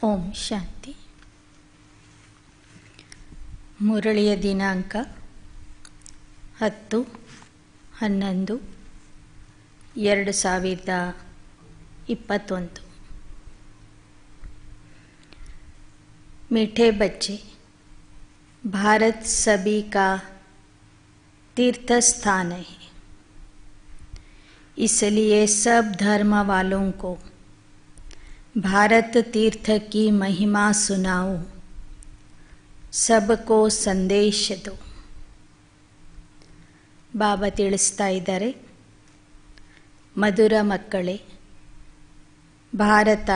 ಓಂ ಶಾಂತಿ. ಮುರಳಿಯ ದಿನಾಂಕ 10-11-2021. मीठे बच्चे, भारत सभी का तीर्थ स्थान है, इसलिए सब धर्म वालों को भारत तीर्थ की महिमा सुनाओ, सबको ಸಂದೇಶ दो. ಬಾಬಾ ತಿಳಿಸ್ತಾ ಇದ್ದಾರೆ, ಮಧುರ ಮಕ್ಕಳೇ, ಭಾರತ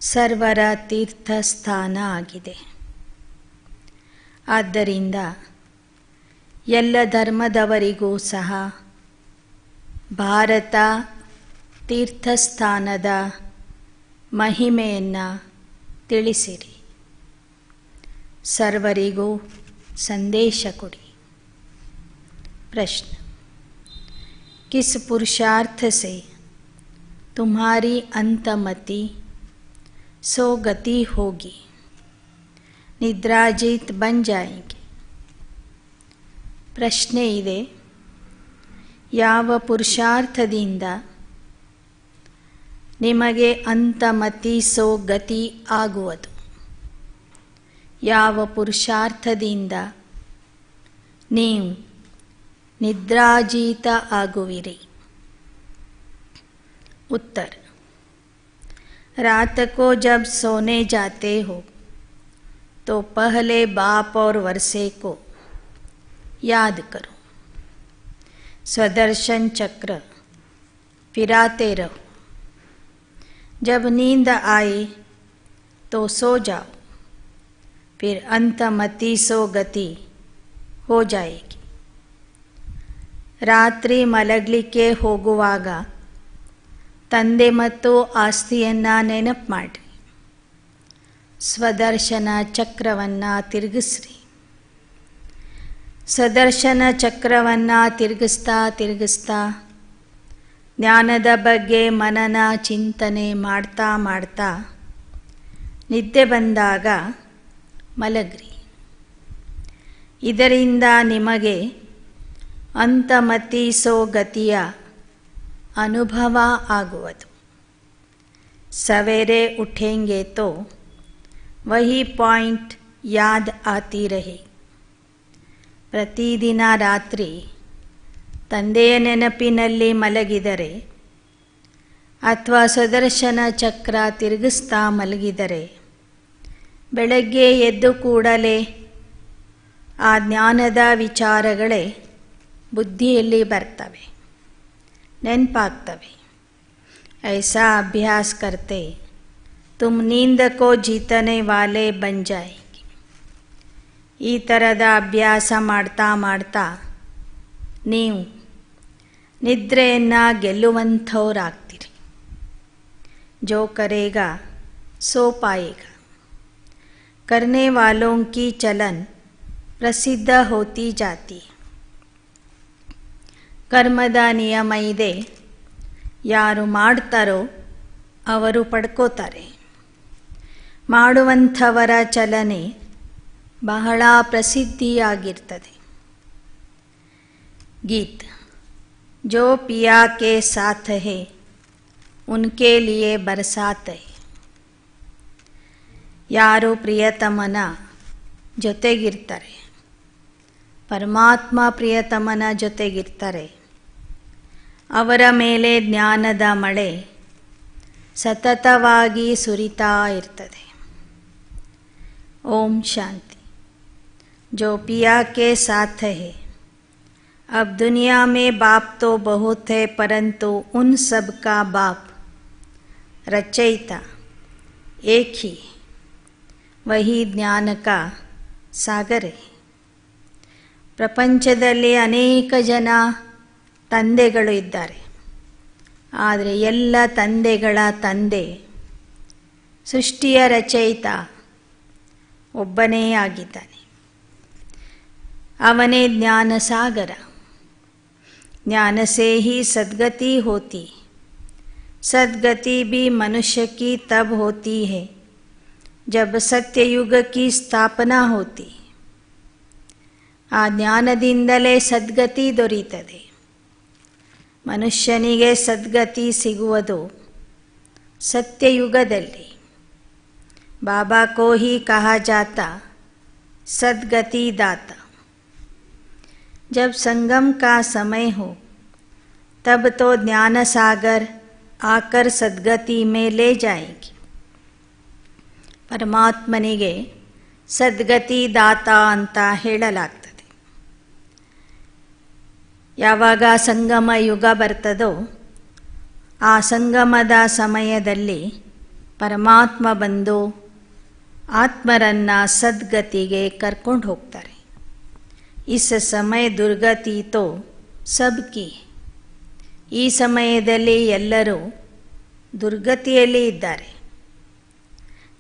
ಸರ್ವರ ತೀರ್ಥ ಸ್ಥಾನ ಆಗಿದೆ. ಆದ್ದರಿಂದ ಎಲ್ಲ ಧರ್ಮದವರಿಗೂ ಸಹ ಭಾರತ ತೀರ್ಥಸ್ಥಾನದ ಮಹಿಮೆಯನ್ನು ತಿಳಿಸಿರಿ, ಸರ್ವರಿಗೂ ಸಂದೇಶ ಕೊಡಿ. प्रश्न: किस पुरुषार्थ से तुम्हारी अंतमति सो गति होगी, निद्राजीत बन जाएंगे? ಪ್ರಶ್ನೆ ಇದೆ, ಯಾವ ಪುರುಷಾರ್ಥದಿಂದ ನಿಮಗೆ ಅಂತಮತಿ ಸೋ ಗತಿ ಆಗುವುದು? ಯಾವ ಪುರುಷಾರ್ಥದಿಂದ ನೀವು निद्राजीत आगुविरी? उत्तर: रात को जब सोने जाते हो तो पहले बाप और वर्षे को याद करो, स्वदर्शन चक्र फिराते रहो. जब नींद आए तो सो जाओ, फिर अंतमति सो गति हो जाएगी. ರಾತ್ರಿ ಮಲಗಲಿಕ್ಕೆ ಹೋಗುವಾಗ ತಂದೆ ಮತ್ತು ಆಸ್ತಿಯನ್ನು ನೆನಪು ಮಾಡಿರಿ, ಸ್ವದರ್ಶನ ಚಕ್ರವನ್ನು ತಿರುಗಿಸ್ರಿ. ಸ್ವದರ್ಶನ ಚಕ್ರವನ್ನು ತಿರುಗಿಸ್ತಾ ಜ್ಞಾನದ ಬಗ್ಗೆ ಮನನ ಚಿಂತನೆ ಮಾಡ್ತಾ ನಿದ್ದೆ ಬಂದಾಗ ಮಲಗ್ರಿ. ಇದರಿಂದ ನಿಮಗೆ ಅಂತಮತಿ ಸೋ ಗತಿಯ ಅನುಭವ ಆಗುವುದು. सवेरे उठेंगे तो वही पॉइंट याद आती रहे. ಪ್ರತಿದಿನ ರಾತ್ರಿ ತಂದೆಯ ನೆನಪಿನಲ್ಲಿ ಮಲಗಿದರೆ ಅಥವಾ ಸುದರ್ಶನ ಚಕ್ರ ತಿರುಗಿಸ್ತಾ ಮಲಗಿದರೆ ಬೆಳಗ್ಗೆ ಎದ್ದು ಕೂಡಲೇ ಆ ಜ್ಞಾನದ ವಿಚಾರಗಳೇ ಬುದ್ಧಿಯಲ್ಲಿ ಬರ್ತವೆ, ನೆನಪಾಗ್ತವೆ. ऐसा अभ्यास करते तुम नींद को जीतने वाले बन जाएंगे. ಈ ಥರದ ಅಭ್ಯಾಸ ಮಾಡ್ತಾ ನೀವು ನಿದ್ರೆಯನ್ನು ಗೆಲ್ಲುವಂಥವರಾಗ್ತೀರಿ. जो करेगा सो पाएगा. करने वालों की चलन प्रसिद्ध होती जाती है. ಕರ್ಮದ ನಿಯಮ ಇದೆ, ಯಾರು ಮಾಡ್ತಾರೋ ಅವರು ಪಡ್ಕೋತಾರೆ. ಮಾಡುವಂಥವರ ಚಲನೆ ಬಹಳ ಪ್ರಸಿದ್ಧಿಯಾಗಿರ್ತದೆ. ಗೀತ್: ಜೋ ಪಿಯಾ ಕೆ ಸಾಥ್ ಹೇ ಉನ್ಕೆ ಲಿಯೇ ಬರಸಾತ್ ಹೇ. ಯಾರು ಪ್ರಿಯತಮನ ಜೊತೆಗಿರ್ತಾರೆ, ಪರಮಾತ್ಮ ಪ್ರಿಯತಮನ ಜೊತೆಗಿರ್ತಾರೆ, ಅವರ ಮೇಲೆ ಜ್ಞಾನದ ಮಳೆ ಸತತವಾಗಿ ಸುರಿತಾ ಇರ್ತದೆ. ಓಂ ಶಾಂತಿ. जो पिया के साथ है, अब दुनिया में बाप तो बहुत है, परंतु उन सब का बाप रचयिता एक ही, वही ज्ञान का सागर है. ಪ್ರಪಂಚದಲ್ಲಿ ಅನೇಕ ಜನ ತಂದೆಗಳು ಇದ್ದಾರೆ, ಆದರೆ ಎಲ್ಲ ತಂದೆಗಳ ತಂದೆ ಸೃಷ್ಟಿಯ ರಚಯಿತ ಒಬ್ಬನೇ ಆಗಿದ್ದಾನೆ. ಅವನೇ ಜ್ಞಾನ ಸಾಗರ. ज्ञान से ही सद्गति होती. सद्गति भी मनुष्य की तब होती है जब सत्ययुग की स्थापना होती, ಆ ಜ್ಞಾನದಿಂದಲೇ ಸದ್ಗತಿ ದೊರೆಯುತ್ತದೆ. ಮನುಷ್ಯನಿಗೆ ಸದ್ಗತಿ ಸಿಗುವುದು ಸತ್ಯಯುಗದಲ್ಲಿ. बाबा को ही कहा जाता सद्गति दाता. जब संगम का समय हो तब तो ज्ञान सागर आकर सद्गति में ले जाएगी. ಪರಮಾತ್ಮನಿಗೆ ಸದ್ಗತಿ ದಾತ ಅಂತ ಹೇಳಲಾಗ್ತದೆ. ಯಾವಾಗ ಸಂಗಮ ಯುಗ ಬರ್ತದೋ ಆ ಸಂಗಮದ ಸಮಯದಲ್ಲಿ ಪರಮಾತ್ಮ ಬಂದು ಆತ್ಮರನ್ನು ಸದ್ಗತಿಗೆ ಕರ್ಕೊಂಡು ಹೋಗ್ತಾರೆ. ಇಸ್ ಸಮಯ ದುರ್ಗತಿ ತೋ ಸಬ್ಕಿ. ಈ ಸಮಯದಲ್ಲಿ ಎಲ್ಲರೂ ದುರ್ಗತಿಯಲ್ಲಿ ಇದ್ದಾರೆ.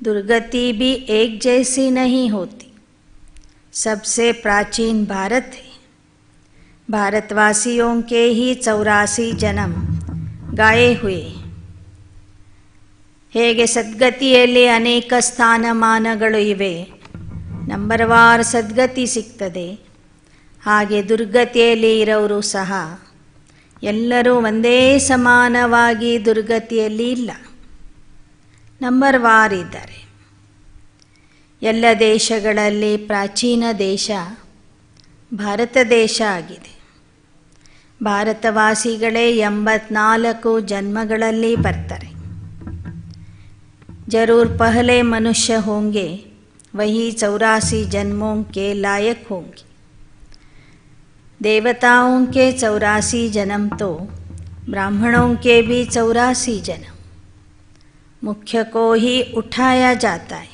दुर्गति भी एक जैसी नहीं होती. सबसे प्राचीन भारत है. भारतवासियों के ही 84 जन्म गाए हुए. ಹೇಗೆ ಸದ್ಗತಿಯಲ್ಲಿ ಅನೇಕ ಸ್ಥಾನಮಾನಗಳು ಇವೆ, ನಂಬರ್ವಾರ್ ಸದ್ಗತಿ ಸಿಗ್ತದೆ, ಹಾಗೆ ದುರ್ಗತಿಯಲ್ಲಿ ಇರೋರು ಸಹ ಎಲ್ಲರೂ ಒಂದೇ ಸಮಾನವಾಗಿ ದುರ್ಗತಿಯಲ್ಲಿ ಇಲ್ಲ, ನಂಬರ್ ವಾರ್ ಇದ್ದಾರೆ. ಎಲ್ಲ ದೇಶಗಳಲ್ಲಿ ಪ್ರಾಚೀನ ದೇಶ ಭಾರತ ದೇಶ ಆಗಿದೆ. ಭಾರತವಾಸಿಗಳೇ 84 ಜನ್ಮಗಳಲ್ಲಿ ಬರ್ತಾರೆ. जरूर पहले मनुष्य होंगे, वही 84 जन्मों के लायक होंगे. देवताओं के 84 जन्म तो ब्राह्मणों के भी 84 जन्म. ಮುಖ್ಯ ಕೋ ಹಿ ಉಠಾಯ ಜಾತಾ ಹೈ.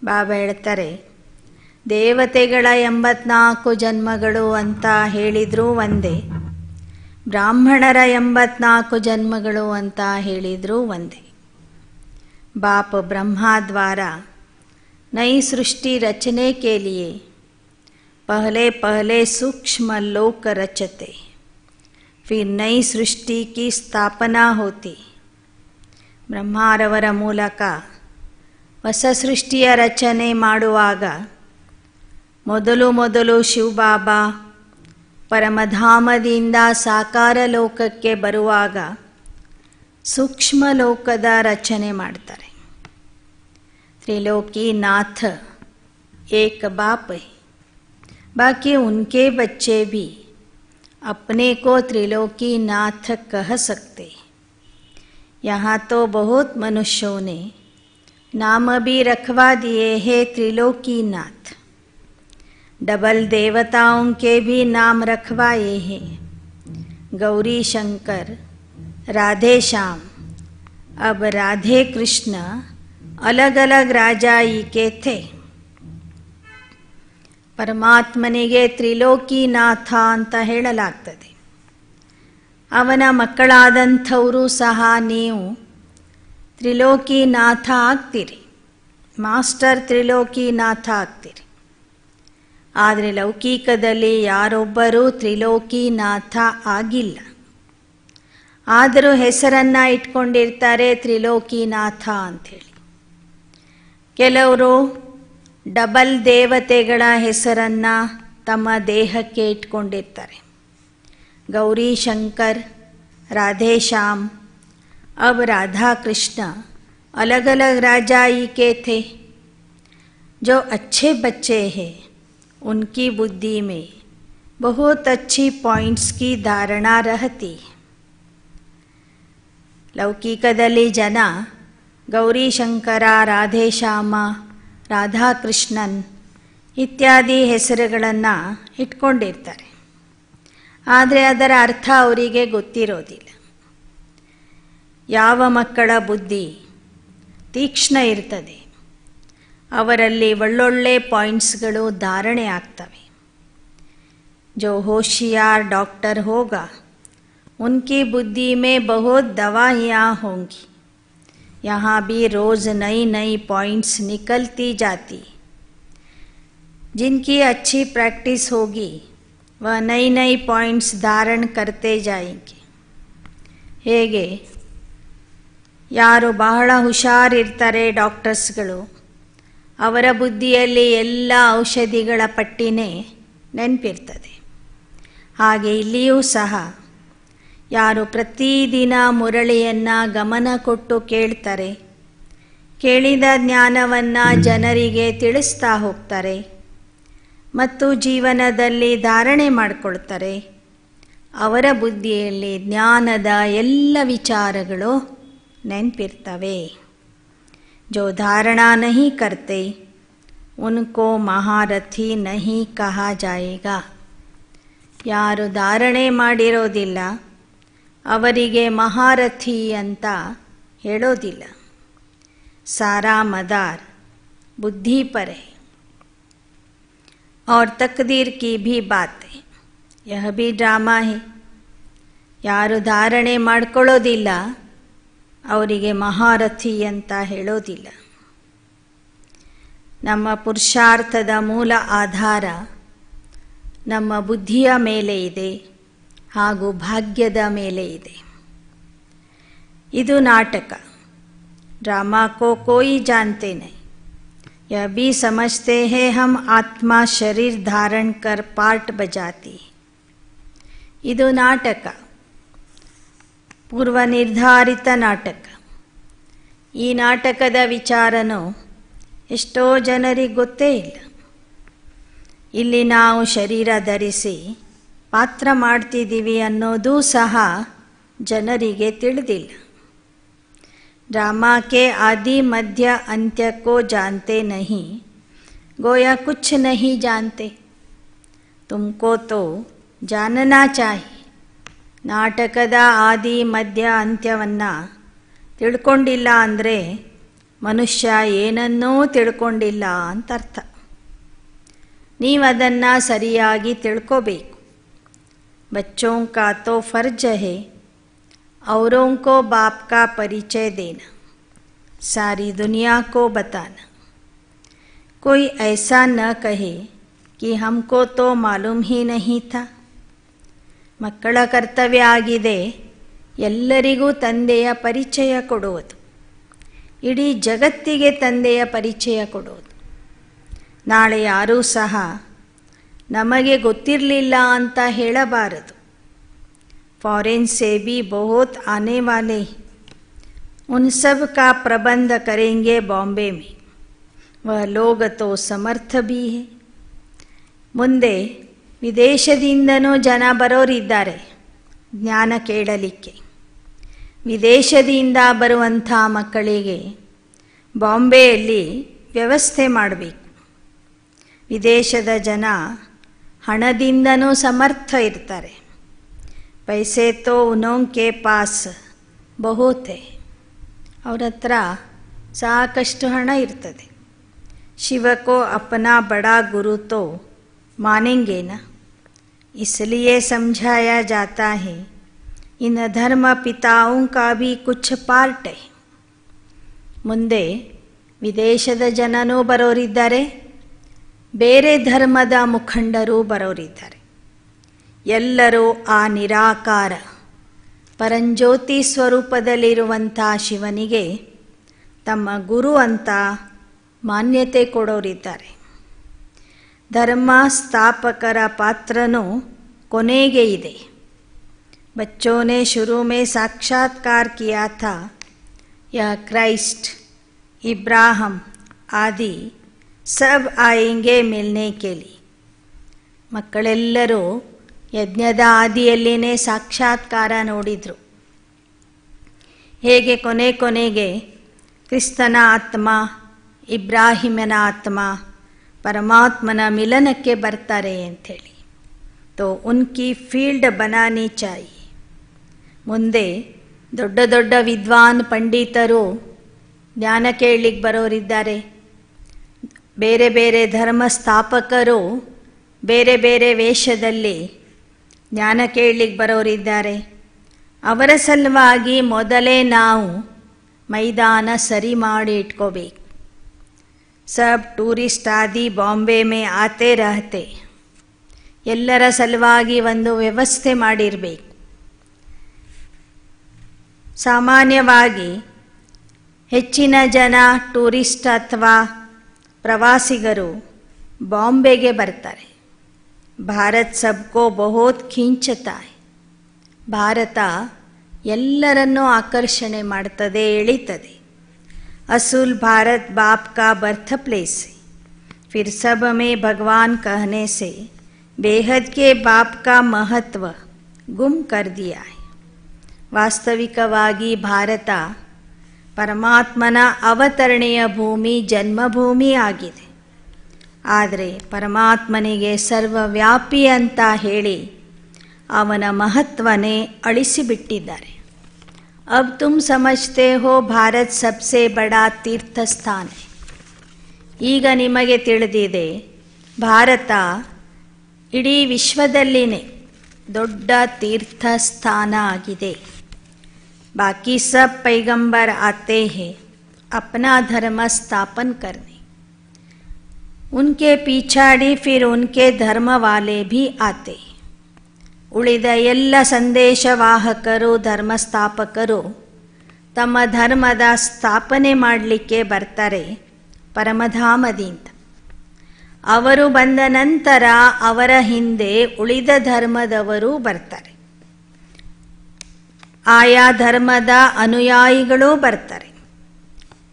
ಬಾಬಾ ಹೇಳ್ತಾರೆ, ದೇವತೆಗಳ 84 ಜನ್ಮಗಳು ಅಂತ ಹೇಳಿದರೂ ಒಂದೇ, ಬ್ರಾಹ್ಮಣರ 84 ಜನ್ಮಗಳು ಅಂತ ಹೇಳಿದರೂ ಒಂದೇ. बाप ब्रह्मा द्वारा नई सृष्टि रचने के लिए पहले पहले सूक्ष्म लोक रचते, फिर नई सृष्टि की स्थापना होती. ಬ್ರಹ್ಮಾರವರ ಮೂಲಕ ಹೊಸ ಸೃಷ್ಟಿಯ ರಚನೆ ಮಾಡುವಾಗ ಮೊದಲು ಶಿವಬಾಬಾ ಪರಮಧಾಮದಿಂದ ಸಾಕಾರ ಲೋಕಕ್ಕೆ ಬರುವಾಗ ಸೂಕ್ಷ್ಮ ಲೋಕದ ರಚನೆ ಮಾಡ್ತಾರೆ. त्रिलोकी नाथ एक बाप है, बाकी उनके बच्चे भी अपने को त्रिलोकी नाथ कह सकते. यहाँ तो बहुत मनुष्यों ने नाम भी रखवा दिए हैं त्रिलोकी नाथ. डबल देवताओं के भी नाम रखवाए हैं, गौरी शंकर, राधे श्याम. अब राधे कृष्ण अलग अलग राजाई के थे. ಪರಮಾತ್ಮನಿಗೆ ತ್ರಿಲೋಕಿನಾಥ ಅಂತ ಹೇಳಲಾಗ್ತದೆ. ಅವನ ಮಕ್ಕಳಾದಂಥವರು ಸಹ ನೀವು ತ್ರಿಲೋಕಿನಾಥ ಆಗ್ತೀರಿ, ಮಾಸ್ಟರ್ ತ್ರಿಲೋಕಿನಾಥ ಆಗ್ತೀರಿ. ಆದರೆ ಲೌಕಿಕದಲ್ಲಿ ಯಾರೊಬ್ಬರೂ ತ್ರಿಲೋಕಿನಾಥ ಆಗಿಲ್ಲ. ಆದರೂ ಹೆಸರನ್ನು ಇಟ್ಕೊಂಡಿರ್ತಾರೆ ತ್ರಿಲೋಕಿನಾಥ ಅಂಥೇಳಿ. ಕೆಲವರು ಡಬಲ್ ದೇವತೆಗಳ ಹೆಸರನ್ನು ತಮ್ಮ ದೇಹಕ್ಕೆ ಇಟ್ಕೊಂಡಿರ್ತಾರೆ. गौरी शंकर, राधे श्याम. अब राधा कृष्ण अलग अलग राजाई के थे. जो अच्छे बच्चे हैं उनकी बुद्धि में बहुत अच्छी पॉइंट्स की धारणा रहती. लौकिकदली जन गौरी शंकर, राधे श्याम, राधा कृष्णन ಇತ್ಯಾದಿ ಹೆಸರುಗಳನ್ನು ಇಟ್ಕೊಂಡಿರ್ತಾರೆ. ಆದರೆ ಅದರ ಅರ್ಥ ಅವರಿಗೆ ಗೊತ್ತಿರೋದಿಲ್ಲ. ಯಾವ ಮಕ್ಕಳ ಬುದ್ಧಿ ತೀಕ್ಷ್ಣ ಇರ್ತದೆ ಅವರಲ್ಲಿ ಒಳ್ಳೊಳ್ಳೆ ಪಾಯಿಂಟ್ಸ್ಗಳು ಧಾರಣೆ ಆಗ್ತವೆ. जो होशियार डॉक्टर होगा उनकी बुद्धि में बहुत दवाइयाँ होंगी. यहाँ भी रोज़ नई नई पॉइंट्स निकलती जाती. जिनकी अच्छी प्रैक्टिस होगी वह नई नई पॉइंट्स धारण करते जाएंगे. ಹೇಗೆ ಯಾರು ಬಹಳ ಹುಷಾರಿರ್ತಾರೆ ಡಾಕ್ಟರ್ಸ್ಗಳು, ಅವರ ಬುದ್ಧಿಯಲ್ಲಿ ಎಲ್ಲ ಔಷಧಿಗಳ ಪಟ್ಟಿನೇ ನೆನಪಿರ್ತದೆ. ಹಾಗೆ ಇಲ್ಲಿಯೂ ಸಹ ಯಾರು ಪ್ರತಿದಿನ ಮುರಳಿಯನ್ನು ಗಮನ ಕೊಟ್ಟು ಕೇಳ್ತಾರೆ, ಕೇಳಿದ ಜ್ಞಾನವನ್ನು ಜನರಿಗೆ ತಿಳಿಸ್ತಾ ಹೋಗ್ತಾರೆ ಮತ್ತು ಜೀವನದಲ್ಲಿ ಧಾರಣೆ ಮಾಡಿಕೊಳ್ತಾರೆ, ಅವರ ಬುದ್ಧಿಯಲ್ಲಿ ಜ್ಞಾನದ ಎಲ್ಲ ವಿಚಾರಗಳು ನೆನಪಿರ್ತವೆ. जो धारणा नहीं करते उनको महारथी नहीं कहा जाएगा. ಯಾರು ಧಾರಣೆ ಮಾಡಿರೋದಿಲ್ಲ ಅವರಿಗೆ ಮಹಾರಥಿ ಅಂತ ಹೇಳೋದಿಲ್ಲ. सारा मदार बुद्धि पर है और तकदीर की भी बात है. यह भी ड्रामा है. ಯಾರು ಧಾರಣೆ ಮಾಡ್ಕೊಳ್ಳೋದಿಲ್ಲ ಅವರಿಗೆ ಮಹಾರಥಿ ಅಂತ ಹೇಳೋದಿಲ್ಲ. ನಮ್ಮ ಪುರುಷಾರ್ಥದ ಮೂಲ ಆಧಾರ ನಮ್ಮ ಬುದ್ಧಿಯ ಮೇಲೆ ಇದೆ ಹಾಗೂ ಭಾಗ್ಯದ ಮೇಲೆ ಇದೆ. ಇದು ನಾಟಕ. ड्रामा को कोई जानते नहीं. यह भी समझते हैं हम आत्मा शरीर धारण कर पार्ट बजाती. ಇದು ನಾಟಕ, ಪೂರ್ವ ನಿರ್ಧಾರಿತ ನಾಟಕ. ಈ ನಾಟಕದ ವಿಚಾರನೂ ಎಷ್ಟೋ ಜನರಿಗೆ ಗೊತ್ತೇ ಇಲ್ಲ. ಇಲ್ಲಿ ನಾವು ಶರೀರ ಧರಿಸಿ ಪಾತ್ರ ಮಾಡ್ತಿದ್ದೀವಿ ಅನ್ನೋದು ಸಹ ಜನರಿಗೆ ತಿಳಿದಿಲ್ಲ. ड्रामा के आदि मध्य अंत्य को जानते नहीं, गोया कुछ नहीं जानते. तुमको तो जानना चाहिए. ನಾಟಕದ ಆದಿ ಮಧ್ಯ ಅಂತ್ಯವನ್ನು ತಿಳ್ಕೊಂಡಿಲ್ಲ ಅಂದರೆ ಮನುಷ್ಯ ಏನನ್ನೂ ತಿಳ್ಕೊಂಡಿಲ್ಲ ಅಂತ ಅರ್ಥ. ನೀವು ಅದನ್ನು ಸರಿಯಾಗಿ ತಿಳ್ಕೋಬೇಕು. बच्चों का तो फर्ज है औरों को बाप का परिचय देना, सारी दुनिया को बताना. कोई ऐसा न कहे कि हमको तो मालूम ही नहीं था. ಮಕ್ಕಳ ಕರ್ತವ್ಯ ಆಗಿದೆ ಎಲ್ಲರಿಗೂ ತಂದೆಯ ಪರಿಚಯ ಕೊಡುವುದು, ಇಡೀ ಜಗತ್ತಿಗೆ ತಂದೆಯ ಪರಿಚಯ ಕೊಡುವುದು. ನಾಳೆ ಯಾರೂ ಸಹ ನಮಗೆ ಗೊತ್ತಿರಲಿಲ್ಲ ಅಂತ ಹೇಳಬಾರದು. फॉरेन से भी बहुत आने वाले, उन सब का प्रबंध करेंगे बॉम्बे में. वह लोग तो समर्थ भी है. ಮುಂದೆ ವಿದೇಶದಿಂದನೂ ಜನ ಬರೋರಿದ್ದಾರೆ ಜ್ಞಾನ ಕೇಳಲಿಕ್ಕೆ. ವಿದೇಶದಿಂದ ಬರುವಂಥ ಮಕ್ಕಳಿಗೆ ಬಾಂಬೆಯಲ್ಲಿ ವ್ಯವಸ್ಥೆ ಮಾಡಬೇಕು. ವಿದೇಶದ ಜನ ಹಣದಿಂದನೂ ಸಮರ್ಥ ಇರ್ತಾರೆ. पैसे तो उन्हों के पास बहुत है. ಅವ್ರ ಹತ್ರ ಸಾಕಷ್ಟು ಹಣ ಇರ್ತದೆ. शिव को अपना बड़ा गुरु तो मानेंगे ना. इसलिए समझाया जाता है इन धर्म पिताओं का भी कुछ पार्ट है. ಮುಂದೆ ವಿದೇಶದ ಜನನೂ ಬರೋರಿದ್ದಾರೆ, ಬೇರೆ ಧರ್ಮದ ಮುಖಂಡರೂ ಬರೋರಿದ್ದಾರೆ. ಎಲ್ಲರೂ ಆ ನಿರಾಕಾರ ಪರಂಜ್ಯೋತಿ ಸ್ವರೂಪದಲ್ಲಿರುವಂಥ ಶಿವನಿಗೆ ತಮ್ಮ ಗುರು ಅಂತ ಮಾನ್ಯತೆ ಕೊಡೋರಿದ್ದಾರೆ. ಧರ್ಮ ಸ್ಥಾಪಕರ ಪಾತ್ರನೂ ಕೊನೆಗೆ ಇದೆ. बच्चों ने शुरू में साक्षात्कार किया था, यह क्राइस्ट इब्राहिम आदि सब आएंगे मिलने के लिए. ಮಕ್ಕಳೆಲ್ಲರೂ ಯಜ್ಞದ ಆದಿಯಲ್ಲಿನೇ ಸಾಕ್ಷಾತ್ಕಾರ ನೋಡಿದರು. ಹೇಗೆ ಕೊನೆಗೆ ಕ್ರಿಸ್ತನ ಆತ್ಮ, ಇಬ್ರಾಹಿಮನ ಆತ್ಮ ಪರಮಾತ್ಮನ ಮಿಲನಕ್ಕೆ ಬರ್ತಾರೆ ಅಂಥೇಳಿ. ತೋ ಉನ್ಕಿ ಫೀಲ್ಡ್ ಬನಾನಿ ಚಾಯಿ. ಮುಂದೆ ದೊಡ್ಡ ದೊಡ್ಡ ವಿದ್ವಾನ್ ಪಂಡಿತರು ಜ್ಞಾನ ಕೇಳಲಿಕ್ಕೆ ಬರೋರಿದ್ದಾರೆ. ಬೇರೆ ಬೇರೆ ಧರ್ಮ ಸ್ಥಾಪಕರು ಬೇರೆ ಬೇರೆ ವೇಷದಲ್ಲಿ ಜ್ಞಾನ ಕೇಳಲಿಕ್ಕೆ ಬರೋರಿದ್ದಾರೆ. ಅವರ ಸಲುವಾಗಿ ಮೊದಲೇ ನಾವು ಮೈದಾನ ಸರಿ ಮಾಡಿ ಇಟ್ಕೋಬೇಕು. ಸಬ್ ಟೂರಿಸ್ಟ್ ಆದಿ ಬಾಂಬೆ ಮೇ ಆತೆ ರಹತೆ. ಎಲ್ಲರ ಸಲುವಾಗಿ ಒಂದು ವ್ಯವಸ್ಥೆ ಮಾಡಿರಬೇಕು. ಸಾಮಾನ್ಯವಾಗಿ ಹೆಚ್ಚಿನ ಜನ ಟೂರಿಸ್ಟ್ ಅಥವಾ ಪ್ರವಾಸಿಗರು ಬಾಂಬೆಗೆ ಬರ್ತಾರೆ. ಭಾರತ್ ಸಬ್ಕೋ ಬಹುತ್ ಖೀಂಚತಾ ಹೈ. ಭಾರತ ಎಲ್ಲರನ್ನೂ ಆಕರ್ಷಣೆ ಮಾಡ್ತದೆ, ಎಳಿತದೆ. ಅಸೂಲ್ ಭಾರತ್ ಬಾಪ್ ಕಾ ಬರ್ಥ ಪ್ಲೇಸ್ है. फिर सब में भगवान कहने से बेहद के बाप का महत्व गुम कर दिया है. ವಾಸ್ತವಿಕವಾಗಿ ಭಾರತ ಪರಮಾತ್ಮನ ಅವತರಣೆಯ ಭೂಮಿ, ಜನ್ಮಭೂಮಿ ಆಗಿದೆ. ಆದರೆ ಪರಮಾತ್ಮನಿಗೆ ಸರ್ವವ್ಯಾಪಿ ಅಂತ ಹೇಳಿ ಅವನ ಮಹತ್ವನೇ ಅಳಿಸಿಬಿಟ್ಟಿದ್ದಾರೆ. अब तुम समझते हो भारत सबसे बड़ा तीर्थ स्थान है. ಈಗ ನಿಮಗೆ ತಿಳಿದಿದೆ ಭಾರತ ಇಡೀ ವಿಶ್ವದಲ್ಲಿನೇ ದೊಡ್ಡ ತೀರ್ಥ ಸ್ಥಾನ ಆಗಿದೆ. बाकी सब पैगंबर आते हैं अपना धर्म स्थापन करने. उनके पिछाड़ी फिर उनके धर्म वाले भी आते. ಉಳಿದ ಎಲ್ಲ ಸಂದೇಶವಾಹಕರು, ಧರ್ಮಸ್ಥಾಪಕರು ತಮ್ಮ ಧರ್ಮದ ಸ್ಥಾಪನೆ ಮಾಡಲಿಕ್ಕೆ ಬರ್ತಾರೆ ಪರಮಧಾಮದಿಂದ. ಅವರು ಬಂದ ನಂತರ ಅವರ ಹಿಂದೆ ಉಳಿದ ಧರ್ಮದವರು ಬರ್ತಾರೆ. ಆಯಾ ಧರ್ಮದ ಅನುಯಾಯಿಗಳೂ ಬರ್ತಾರೆ.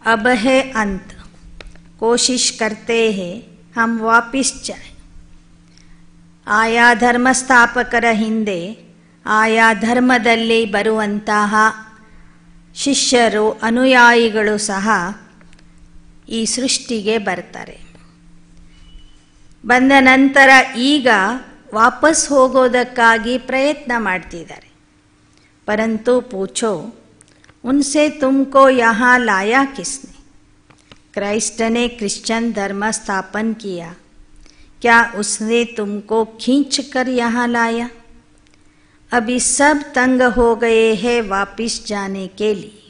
अब है अंत, कोशिश करते हैं हम वापिस जाए. ಆಯಾ ಧರ್ಮಸ್ಥಾಪಕರ ಹಿಂದೆ ಆಯಾ ಧರ್ಮದಲ್ಲಿ ಬರುವಂತಹ ಶಿಷ್ಯರು, ಅನುಯಾಯಿಗಳು ಸಹ ಈ ಸೃಷ್ಟಿಗೆ ಬರ್ತಾರೆ. ಬಂದ ನಂತರ ಈಗ ವಾಪಸ್ ಹೋಗೋದಕ್ಕಾಗಿ ಪ್ರಯತ್ನ ಮಾಡ್ತಿದ್ದಾರೆ. परंतु पूछो उनसे तुमको यहाँ लाया किसने? क्राइस्ट ने क्रिश्चियन धर्म स्थापन किया, क्या उसने तुमको खींच कर यहाँ लाया? अभी सब तंग हो गए हैं वापिस जाने के लिए.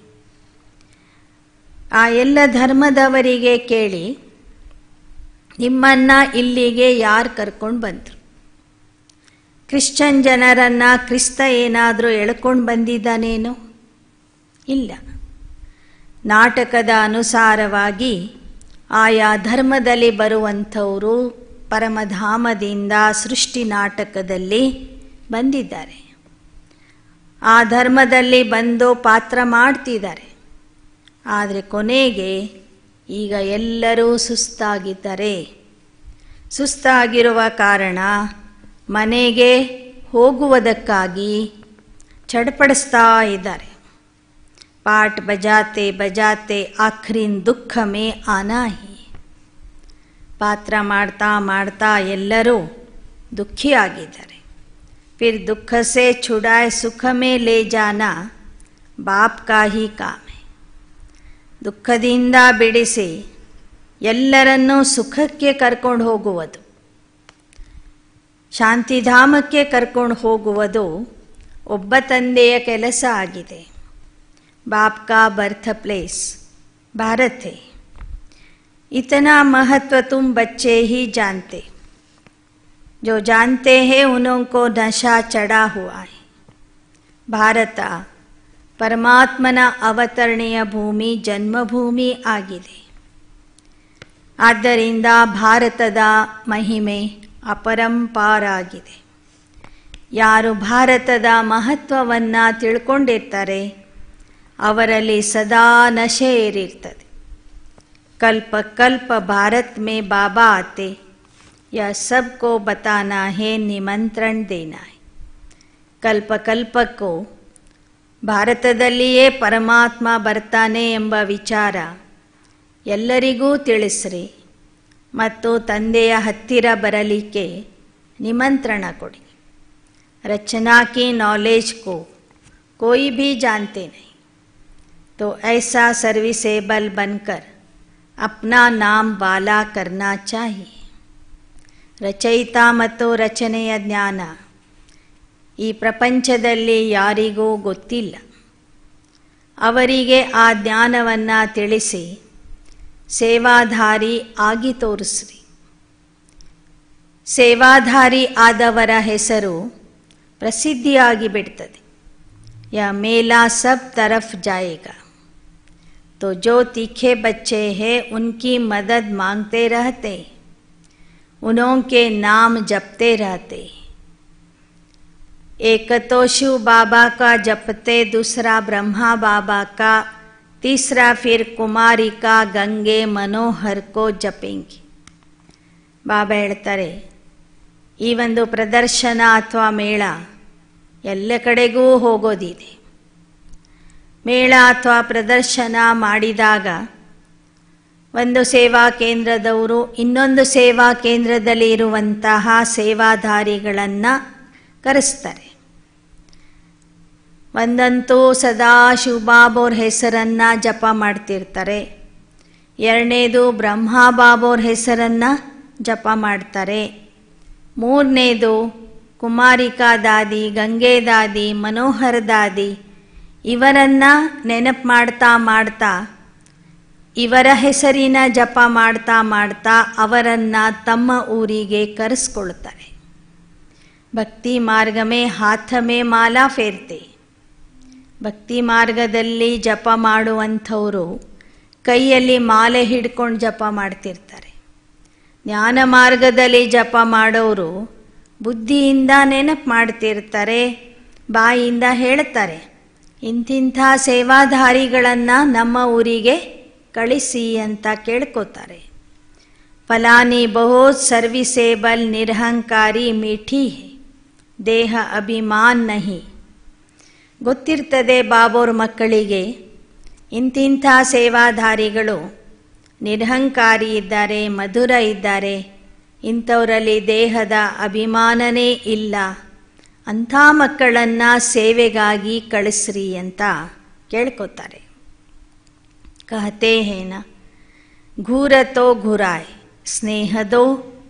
ಆ ಎಲ್ಲ ಧರ್ಮದವರಿಗೆ ಕೇಳಿ, ನಿಮ್ಮನ್ನ ಇಲ್ಲಿಗೆ ಯಾರು ಕರ್ಕೊಂಡು ಬಂದರು? ಕ್ರಿಶ್ಚಿಯನ್ ಜನರನ್ನು ಕ್ರಿಸ್ತ ಏನಾದರೂ ಎಳ್ಕೊಂಡು ಬಂದಿದ್ದಾನೇನೋ? ಇಲ್ಲ. ನಾಟಕದ ಅನುಸಾರವಾಗಿ ಆಯಾ ಧರ್ಮದಲ್ಲಿ ಬರುವಂಥವರು ಪರಮಧಾಮದಿಂದ ಸೃಷ್ಟಿ ನಾಟಕದಲ್ಲಿ ಬಂದಿದ್ದಾರೆ. ಆ ಧರ್ಮದಲ್ಲಿ ಬಂದು ಪಾತ್ರ ಮಾಡ್ತಿದ್ದಾರೆ. ಆದರೆ ಕೊನೆಗೆ ಈಗ ಎಲ್ಲರೂ ಸುಸ್ತಾಗಿದ್ದಾರೆ. ಸುಸ್ತಾಗಿರುವ ಕಾರಣ ಮನೆಗೆ ಹೋಗುವುದಕ್ಕಾಗಿ ಚಡಪಡಿಸ್ತಾ ಇದ್ದಾರೆ. ಪಾಠ ಬಜಾತೆ ಬಜಾತೆ ಆಖರಿನ್ ದುಃಖ ಮೇ ಆನಾ ಹಿ. ಪಾತ್ರ ಮಾಡ್ತಾ ಮಾಡ್ತಾ ಎಲ್ಲರೂ ದುಃಖಿಯಾಗಿದ್ದಾರೆ. ಫಿರ್ ದುಃಖ ಸೆ छुड़ाए ಸುಖ ಮೇ ಲೇ ಜಾನಾ ಬಾಪ್ ಕಾ ಹಿ ಕಾಮ್ ಹೈ. ದುಃಖದಿಂದ ಬಿಡಿಸಿ ಎಲ್ಲರನ್ನೂ ಸುಖಕ್ಕೆ ಕರ್ಕೊಂಡು ಹೋಗುವುದು, ಶಾಂತಿಧಾಮಕ್ಕೆ ಕರ್ಕೊಂಡು ಹೋಗುವುದು ಒಬ್ಬ ತಂದೆಯ ಕೆಲಸ ಆಗಿದೆ. बाप का बर्थ प्लेस भारत है. इतना महत्व तुम बच्चे ही जानते. जो जानते हैं उन्हों को नशा चढ़ा हुआ है. ಭಾರತ ಪರಮಾತ್ಮನ ಅವತರಣೆಯ ಭೂಮಿ, ಜನ್ಮಭೂಮಿ ಆಗಿದೆ. ಆದ್ದರಿಂದ ಭಾರತದ ಮಹಿಮೆ ಅಪರಂಪಾರ ಆಗಿದೆ. ಯಾರು ಭಾರತದ ಮಹತ್ವವನ್ನು ತಿಳ್ಕೊಂಡಿರ್ತಾರೆ ಅವರಲ್ಲಿ ಸದಾ ನಶೆ ಏರಿರ್ತದೆ. ಕಲ್ಪ ಕಲ್ಪ ಭಾರತ್ ಮೇ ಬಾಬಾ ಆತೆ, ಯಾ ಸಬ್ಕೋ ಬತಾನಾ ಹೇ, ನಿಮಂತ್ರಣ ದೇನಾ ಹೈ. ಕಲ್ಪ ಕಲ್ಪಕ್ಕೂ ಭಾರತದಲ್ಲಿಯೇ ಪರಮಾತ್ಮ ಬರ್ತಾನೆ ಎಂಬ ವಿಚಾರ ಎಲ್ಲರಿಗೂ ತಿಳಿಸ್ರಿ ಮತ್ತು ತಂದೆಯ ಹತ್ತಿರ ಬರಲಿಕ್ಕೆ ನಿಮಂತ್ರಣ ಕೊಡಿ. रचना की नॉलेज को कोई भी जानते नहीं, तो ऐसा सर्विसेबल बनकर अपना नाम वाला करना चाहिए. ರಚಯಿತ ಮತ್ತು ರಚನೆಯ ಜ್ಞಾನ ಈ ಪ್ರಪಂಚದಲ್ಲಿ ಯಾರಿಗೂ ಗೊತ್ತಿಲ್ಲ. ಅವರಿಗೆ ಆ ಜ್ಞಾನವನ್ನು ತಿಳಿಸಿ ಸೇವಾಧಾರಿ ಆಗಿ ತೋರಿಸ್ರಿ. ಸೇವಾಧಾರಿ ಆದವರ ಹೆಸರು ಪ್ರಸಿದ್ಧಿಯಾಗಿ ಬಿಡ್ತದೆ. ಯಾ ಮೇಲಾ ಸಬ್ ತರಫ್ ಜಾಯೇಗಾ. तो जो तीखे बच्चे हैं उनकी मदद मांगते रहते, उनके नाम जपते रहते। एक तो शिव बाबा का जपते, दूसरा ब्रह्मा बाबा का, तीसरा फिर कुमारिका गंगे मनोहर को जपेंगे। ಬಾಬಾ ಹೇಳ್ತಾರೆ, ಈ ಒಂದು ಪ್ರದರ್ಶನ ಅಥವಾ ಮೇಳ ಎಲ್ಲ ಕಡೆಗೂ ಹೋಗೋದಿದೆ. ಮೇಳ ಅಥವಾ ಪ್ರದರ್ಶನ ಮಾಡಿದಾಗ ಒಂದು ಸೇವಾ ಕೇಂದ್ರದವರು ಇನ್ನೊಂದು ಸೇವಾ ಕೇಂದ್ರದಲ್ಲಿ ಇರುವಂತಹ ಸೇವಾಧಾರಿಗಳನ್ನು ಕರೆಸ್ತಾರೆ. ಒಂದಂತೂ ಸದಾ ಶಿವಬಾಬೋರ ಹೆಸರನ್ನು ಜಪ ಮಾಡ್ತಿರ್ತಾರೆ, ಎರಡನೇದು ಬ್ರಹ್ಮಾ ಬಾಬೋರ ಹೆಸರನ್ನು ಜಪ ಮಾಡ್ತಾರೆ, ಮೂರನೇದು ಕುಮಾರಿಕಾ ದಾದಿ, ಗಂಗೆ ದಾದಿ, ಮನೋಹರ ದಾದಿ ಇವರನ್ನು ನೆನಪು ಮಾಡ್ತಾ ಮಾಡ್ತಾ, ಇವರ ಹೆಸರಿನ ಜಪ ಮಾಡ್ತಾ ಮಾಡ್ತಾ ಅವರನ್ನು ತಮ್ಮ ಊರಿಗೆ ಕರೆಸ್ಕೊಳ್ತಾರೆ. ಭಕ್ತಿ ಮಾರ್ಗ ಮೇ ಹಾಥ ಮೇ ಮಾಲಾ ಫೇರ್ತೆ. ಭಕ್ತಿ ಮಾರ್ಗದಲ್ಲಿ ಜಪ ಮಾಡುವಂಥವರು ಕೈಯಲ್ಲಿ ಮಾಲೆ ಹಿಡ್ಕೊಂಡು ಜಪ ಮಾಡ್ತಿರ್ತಾರೆ. ಜ್ಞಾನ ಮಾರ್ಗದಲ್ಲಿ ಜಪ ಮಾಡೋರು ಬುದ್ಧಿಯಿಂದ ನೆನಪು ಮಾಡ್ತಿರ್ತಾರೆ, ಬಾಯಿಂದ ಹೇಳ್ತಾರೆ, ಇಂತಿಂಥ ಸೇವಾಧಾರಿಗಳನ್ನು ನಮ್ಮ ಊರಿಗೆ ಕಳಿಸಿ ಅಂತ ಕೇಳ್ಕೋತಾರೆ. ಫಲಾನಿ ಬಹುತ್ ಸರ್ವಿಸೇಬಲ್ ನಿರಹಂಕಾರಿ ಮೀಠಿ ಹೇ, ದೇಹ ಅಭಿಮಾನ್ ನಹಿ. ಗೊತ್ತಿರ್ತದೆ ಬಾಬೋರ ಮಕ್ಕಳಿಗೆ ಇಂತಿಂಥ ಸೇವಾಧಾರಿಗಳು ನಿರಹಂಕಾರಿ ಇದ್ದಾರೆ, ಮಧುರ ಇದ್ದಾರೆ, ಇಂಥವರಲ್ಲಿ ದೇಹದ ಅಭಿಮಾನನೇ ಇಲ್ಲ, ಅಂಥ ಮಕ್ಕಳನ್ನು ಸೇವೆಗಾಗಿ ಕಳಿಸ್ರಿ ಅಂತ ಕೇಳ್ಕೊತಾರೆ. ಕಹತೆ ಹೇನ घूर तो घुराए, स्नेह दो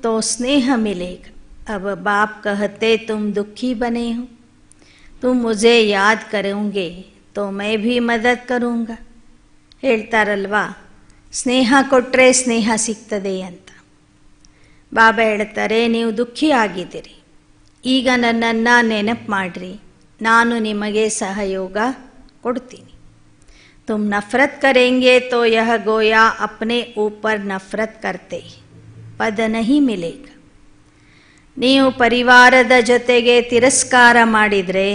तो स्नेह मिलेगा. अब बाप कहते तुम दुखी बने हो, तुम मुझे याद करोगे तो मैं भी मदद करूँगा. ಹೇಳ್ತಾರಲ್ವಾ, ಸ್ನೇಹ ಕೊಟ್ಟರೆ ಸ್ನೇಹ ಸಿಗ್ತದೆ ಅಂತ. ಬಾಬಾ ಹೇಳ್ತಾರೆ, ನೀವು ದುಃಖಿ ಆಗಿದ್ದೀರಿ, ಈಗ ನನ್ನನ್ನು ನೆನಪು ಮಾಡ್ರಿ, ನಾನು ನಿಮಗೆ ಸಹಯೋಗ ಕೊಡ್ತೀನಿ. तुम नफरत करेंगे तो यह गोया अपने ऊपर नफरत करते, पद नहीं मिलेगा. ನೀವು ಪರಿವಾರದ ಜೊತೆಗೆ ತಿರಸ್ಕಾರ ಮಾಡಿದರೆ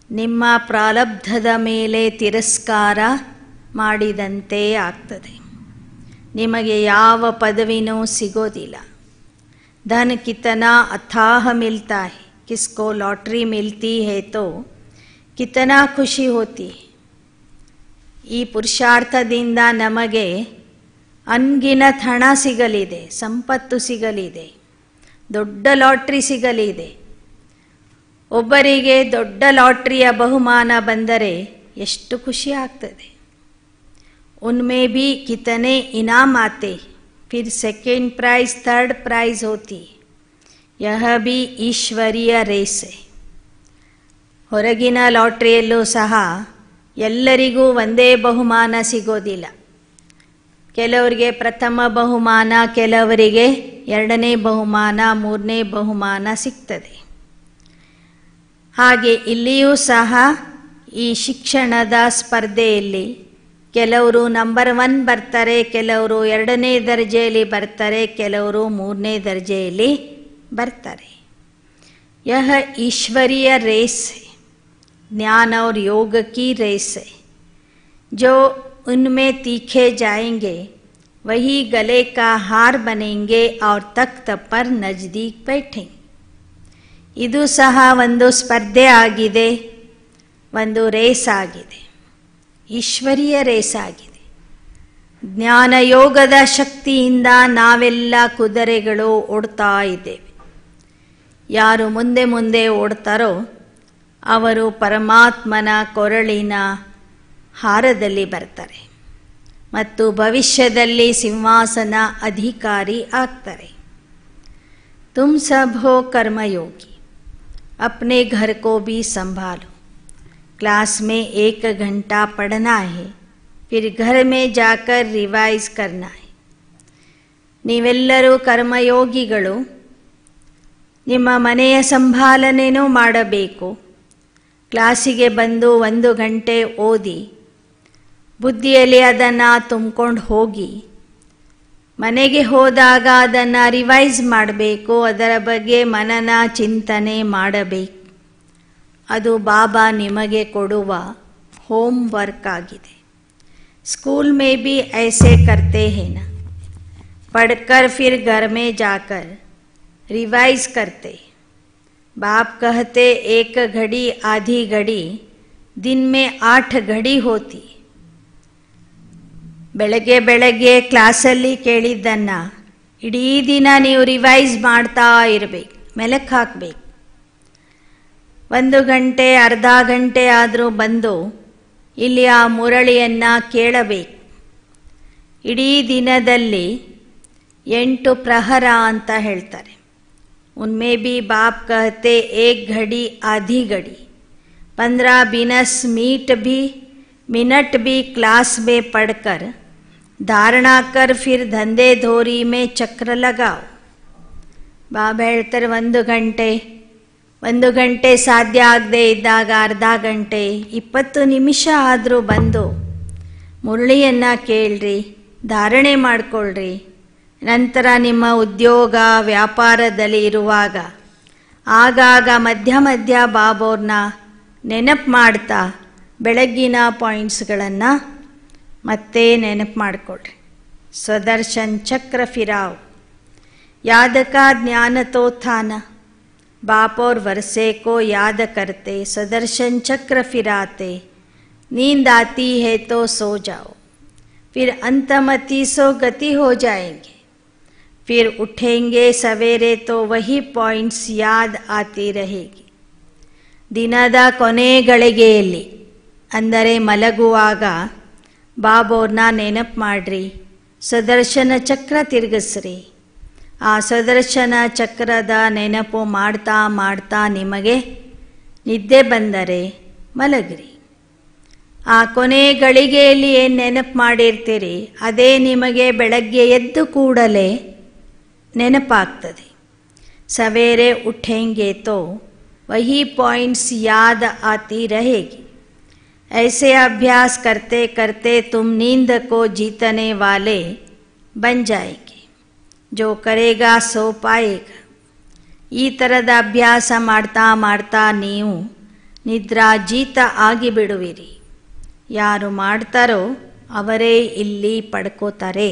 ನಿಮ್ಮ ಪ್ರಾರಬ್ಧದ ಮೇಲೆ ತಿರಸ್ಕಾರ ಮಾಡಿದಂತೆ ಆಗ್ತದೆ, ನಿಮಗೆ ಯಾವ ಪದವಿನೂ ಸಿಗೋದಿಲ್ಲ. धन कितना अथाह मिलता है, किसको लॉटरी मिलती है तो कितना खुशी होती है. ಈ ಪುರುಷಾರ್ಥದಿಂದ ನಮಗೆ ಅನ್ಗಿನತ್ ಹಣ ಸಿಗಲಿದೆ, ಸಂಪತ್ತು ಸಿಗಲಿದೆ, ದೊಡ್ಡ ಲಾಟ್ರಿ ಸಿಗಲಿದೆ. ಒಬ್ಬರಿಗೆ ದೊಡ್ಡ ಲಾಟ್ರಿಯ ಬಹುಮಾನ ಬಂದರೆ ಎಷ್ಟು ಖುಷಿ ಆಗ್ತದೆ. उनमें भी कितने इनाम आते, फिर सेकेंड प्राइज थर्ड प्राइज होती. यह भी ಈಶ್ವರೀಯ ರೇಸ್. ಹೊರಗಿನ ಲಾಟ್ರಿಯಲ್ಲೂ ಸಹ ಎಲ್ಲರಿಗೂ ಒಂದೇ ಬಹುಮಾನ ಸಿಗೋದಿಲ್ಲ. ಕೆಲವರಿಗೆ ಪ್ರಥಮ ಬಹುಮಾನ, ಕೆಲವರಿಗೆ ಎರಡನೇ ಬಹುಮಾನ, ಮೂರನೇ ಬಹುಮಾನ ಸಿಗ್ತದೆ. ಹಾಗೆ ಇಲ್ಲಿಯೂ ಸಹ ಈ ಶಿಕ್ಷಣದ ಸ್ಪರ್ಧೆಯಲ್ಲಿ ಕೆಲವರು ನಂಬರ್ 1 ಬರ್ತಾರೆ, ಕೆಲವರು ಎರಡನೇ ದರ್ಜೆಯಲ್ಲಿ ಬರ್ತಾರೆ, ಕೆಲವರು ಮೂರನೇ ದರ್ಜೆಯಲ್ಲಿ ಬರ್ತಾರೆ. ಯಹ ಈಶ್ವರೀಯ ರೇಸ್ है, ज्ञान और योग की रेस है. जो उनमें तीखे जाएंगे वही गले का हार बनेंगे और तख्त पर नजदीक बैठेंगे. ಇದು ಸಹ ಒಂದು ಸ್ಪರ್ಧೆ ಆಗಿದೆ, ಒಂದು ರೇಸ್ ಆಗಿದೆ, ಈಶ್ವರೀಯ ರೇಸ್ ಆಗಿದೆ. ಜ್ಞಾನಯೋಗದ ಶಕ್ತಿಯಿಂದ ನಾವೆಲ್ಲ ಕುದುರೆಗಳು ಓಡ್ತಾ ಇದ್ದೇವೆ. ಯಾರು ಮುಂದೆ ಮುಂದೆ ಓಡ್ತಾರೋ ಅವರು ಪರಮಾತ್ಮನ ಕೊರಳಿನ ಹಾರದಲ್ಲಿ ಬರ್ತಾರೆ ಮತ್ತು ಭವಿಷ್ಯದಲ್ಲಿ ಸಿಂಹಾಸನ ಅಧಿಕಾರಿ ಆಗ್ತಾರೆ. तुम सब हो कर्मयोगी, अपने घर को भी संभालो. क्लास में 1 घंटा पढ़ना है, फिर घर में जाकर रिवाइज करना है. ನೀವೆಲ್ಲರೂ ಕರ್ಮಯೋಗಿಗಳು, ನಿಮ್ಮ ಮನೆಯ ಸಂಭಾಲನೆಯೂ ಮಾಡಬೇಕು. ಕ್ಲಾಸಿಗೆ ಬಂದು 1 ಗಂಟೆ ಓದಿ ಬುದ್ಧಿಯಲ್ಲಿ ಅದನ್ನು ತುಂಬಿಕೊಂಡು ಹೋಗಿ ಮನೆಗೆ ಹೋದಾಗ ಅದನ್ನು ರಿವೈಸ್ ಮಾಡಬೇಕು, ಅದರ ಬಗ್ಗೆ ಮನನ ಚಿಂತನೆ ಮಾಡಬೇಕು. ಅದು ಬಾಬಾ ನಿಮಗೆ ಕೊಡುವ ಹೋಮ್ ವರ್ಕ್ ಆಗಿದೆ. ಸ್ಕೂಲ್ में भी ऐसे करते हैं ना, पढ़कर फिर घर में जाकर रिवाइज करते. बाप कहते एक घड़ी आधी घड़ी दिन में 8 घड़ी होती. ಬೆಳಗ್ಗೆ ಬೆಳಗ್ಗೆ ಕ್ಲಾಸಲ್ಲಿ ಕೇಳಿದ್ದನ್ನು ಇಡೀ ದಿನ ನೀವು ರಿವೈಸ್ ಮಾಡ್ತಾ ಇರಬೇಕು, ಮೆಲಕ್ಕೆ ಹಾಕಬೇಕು. 1 ಗಂಟೆ ಅರ್ಧ ಗಂಟೆ ಆದರೂ ಬಂದು ಇಲ್ಲಿ ಆ ಮುರಳಿಯನ್ನು ಕೇಳಬೇಕು. ಇಡೀ ದಿನದಲ್ಲಿ 8 ಪ್ರಹರ ಅಂತ ಹೇಳ್ತಾರೆ. उनमें भी बाप कहते एक घड़ी आधी घड़ी 15-20 मिनट भी क्लास में पढ़कर धारणा कर फिर धंधे धोरी में चक्र लगाओ. ಬಾಬಾ ಹೇಳ್ತಾರೆ 1 ಗಂಟೆ ಸಾಧ್ಯ ಆಗದೆ ಇದ್ದಾಗ ಅರ್ಧ ಗಂಟೆ 20 ನಿಮಿಷ ಆದರೂ ಬಂದು ಮುರಳಿಯನ್ನು ಕೇಳ್ರಿ, ಧಾರಣೆ ಮಾಡಿಕೊಳ್ಳ್ರಿ. ನಂತರ ನಿಮ್ಮ ಉದ್ಯೋಗ ವ್ಯಾಪಾರದಲ್ಲಿ ಇರುವಾಗ ಆಗಾಗ ಮಧ್ಯ ಬಾಬೋರ್ನ ನೆನಪು ಮಾಡ್ತಾ ಬೆಳಗ್ಗಿನ ಪಾಯಿಂಟ್ಸ್ಗಳನ್ನು ಮತ್ತೆ ನೆನಪು ಮಾಡಿಕೊಳ್ಳ್ರಿ. ಸ್ವದರ್ಶನ್ ಚಕ್ರ ಫಿರಾವ್ याद का ज्ञान तो था न, बाप और वर्षे को याद करते सदर्शन चक्र फिराते. नींद आती है तो सो जाओ, फिर अंतमति सो गति हो जाएंगे. फिर उठेंगे सवेरे तो वही पॉइंट्स याद आती रहेगी. ದಿನದ ಕೊನೆ ಗಳಿಗೆಯಲ್ಲಿ ಅಂದರೆ ಮಲಗುವಾಗ ಬಾಬೋರ್ನ ನೆನಪು ಮಾಡ್ರಿ, ಸುದರ್ಶನ ಚಕ್ರ ತಿರುಗಿಸ್ರಿ. ಆ ಸುದರ್ಶನ ಚಕ್ರದ ನೆನಪು ಮಾಡ್ತಾ ಮಾಡ್ತಾ ನಿಮಗೆ ನಿದ್ದೆ ಬಂದರೆ ಮಲಗಿರಿ. ಆ ಕೊನೆ ಗಳಿಗೆಯಲ್ಲಿ ಏನು ನೆನಪು ಮಾಡಿರ್ತೀರಿ ಅದೇ ನಿಮಗೆ ಬೆಳಗ್ಗೆ ಎದ್ದು ಕೂಡಲೇ ನೆನಪಾಗ್ತದೆ. ಸವೇರೆ ಉಠೆಂಗೆ ತೋ वही पॉइंट्स याद आती रहेगी. ऐसे अभ्यास करते करते तुम नींद को जीतने वाले बन जाएंगे. जो करेगा सो पाएगा. ಈ ಥರದ ಅಭ್ಯಾಸ ಮಾಡ್ತಾ ಮಾಡ್ತಾ ನೀವು ನಿದ್ರಾ ಜೀತ ಆಗಿಬಿಡುವಿರಿ. ಯಾರು ಮಾಡ್ತಾರೋ ಅವರೇ ಇಲ್ಲಿ ಪಡ್ಕೋತಾರೆ.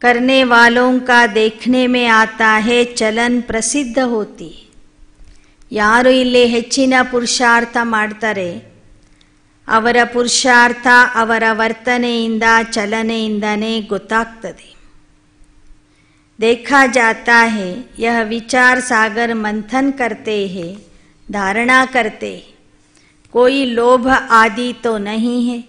करने वालों का देखने में आता है चलन प्रसिद्ध होती. ಯಾರು ಇಲ್ಲಿ ಹೆಚ್ಚಿನ ಪುರುಷಾರ್ಥ ಮಾಡ್ತಾರೆ ಅವರ ಪುರುಷಾರ್ಥ ಅವರ ವರ್ತನೆಯಿಂದ ಚಲನೆಯಿಂದನೇ ಗೊತ್ತಾಗ್ತದೆ. देखा जाता है यह विचार सागर मंथन करते हैं, धारणा करते हैं. कोई लोभ आदि तो नहीं है.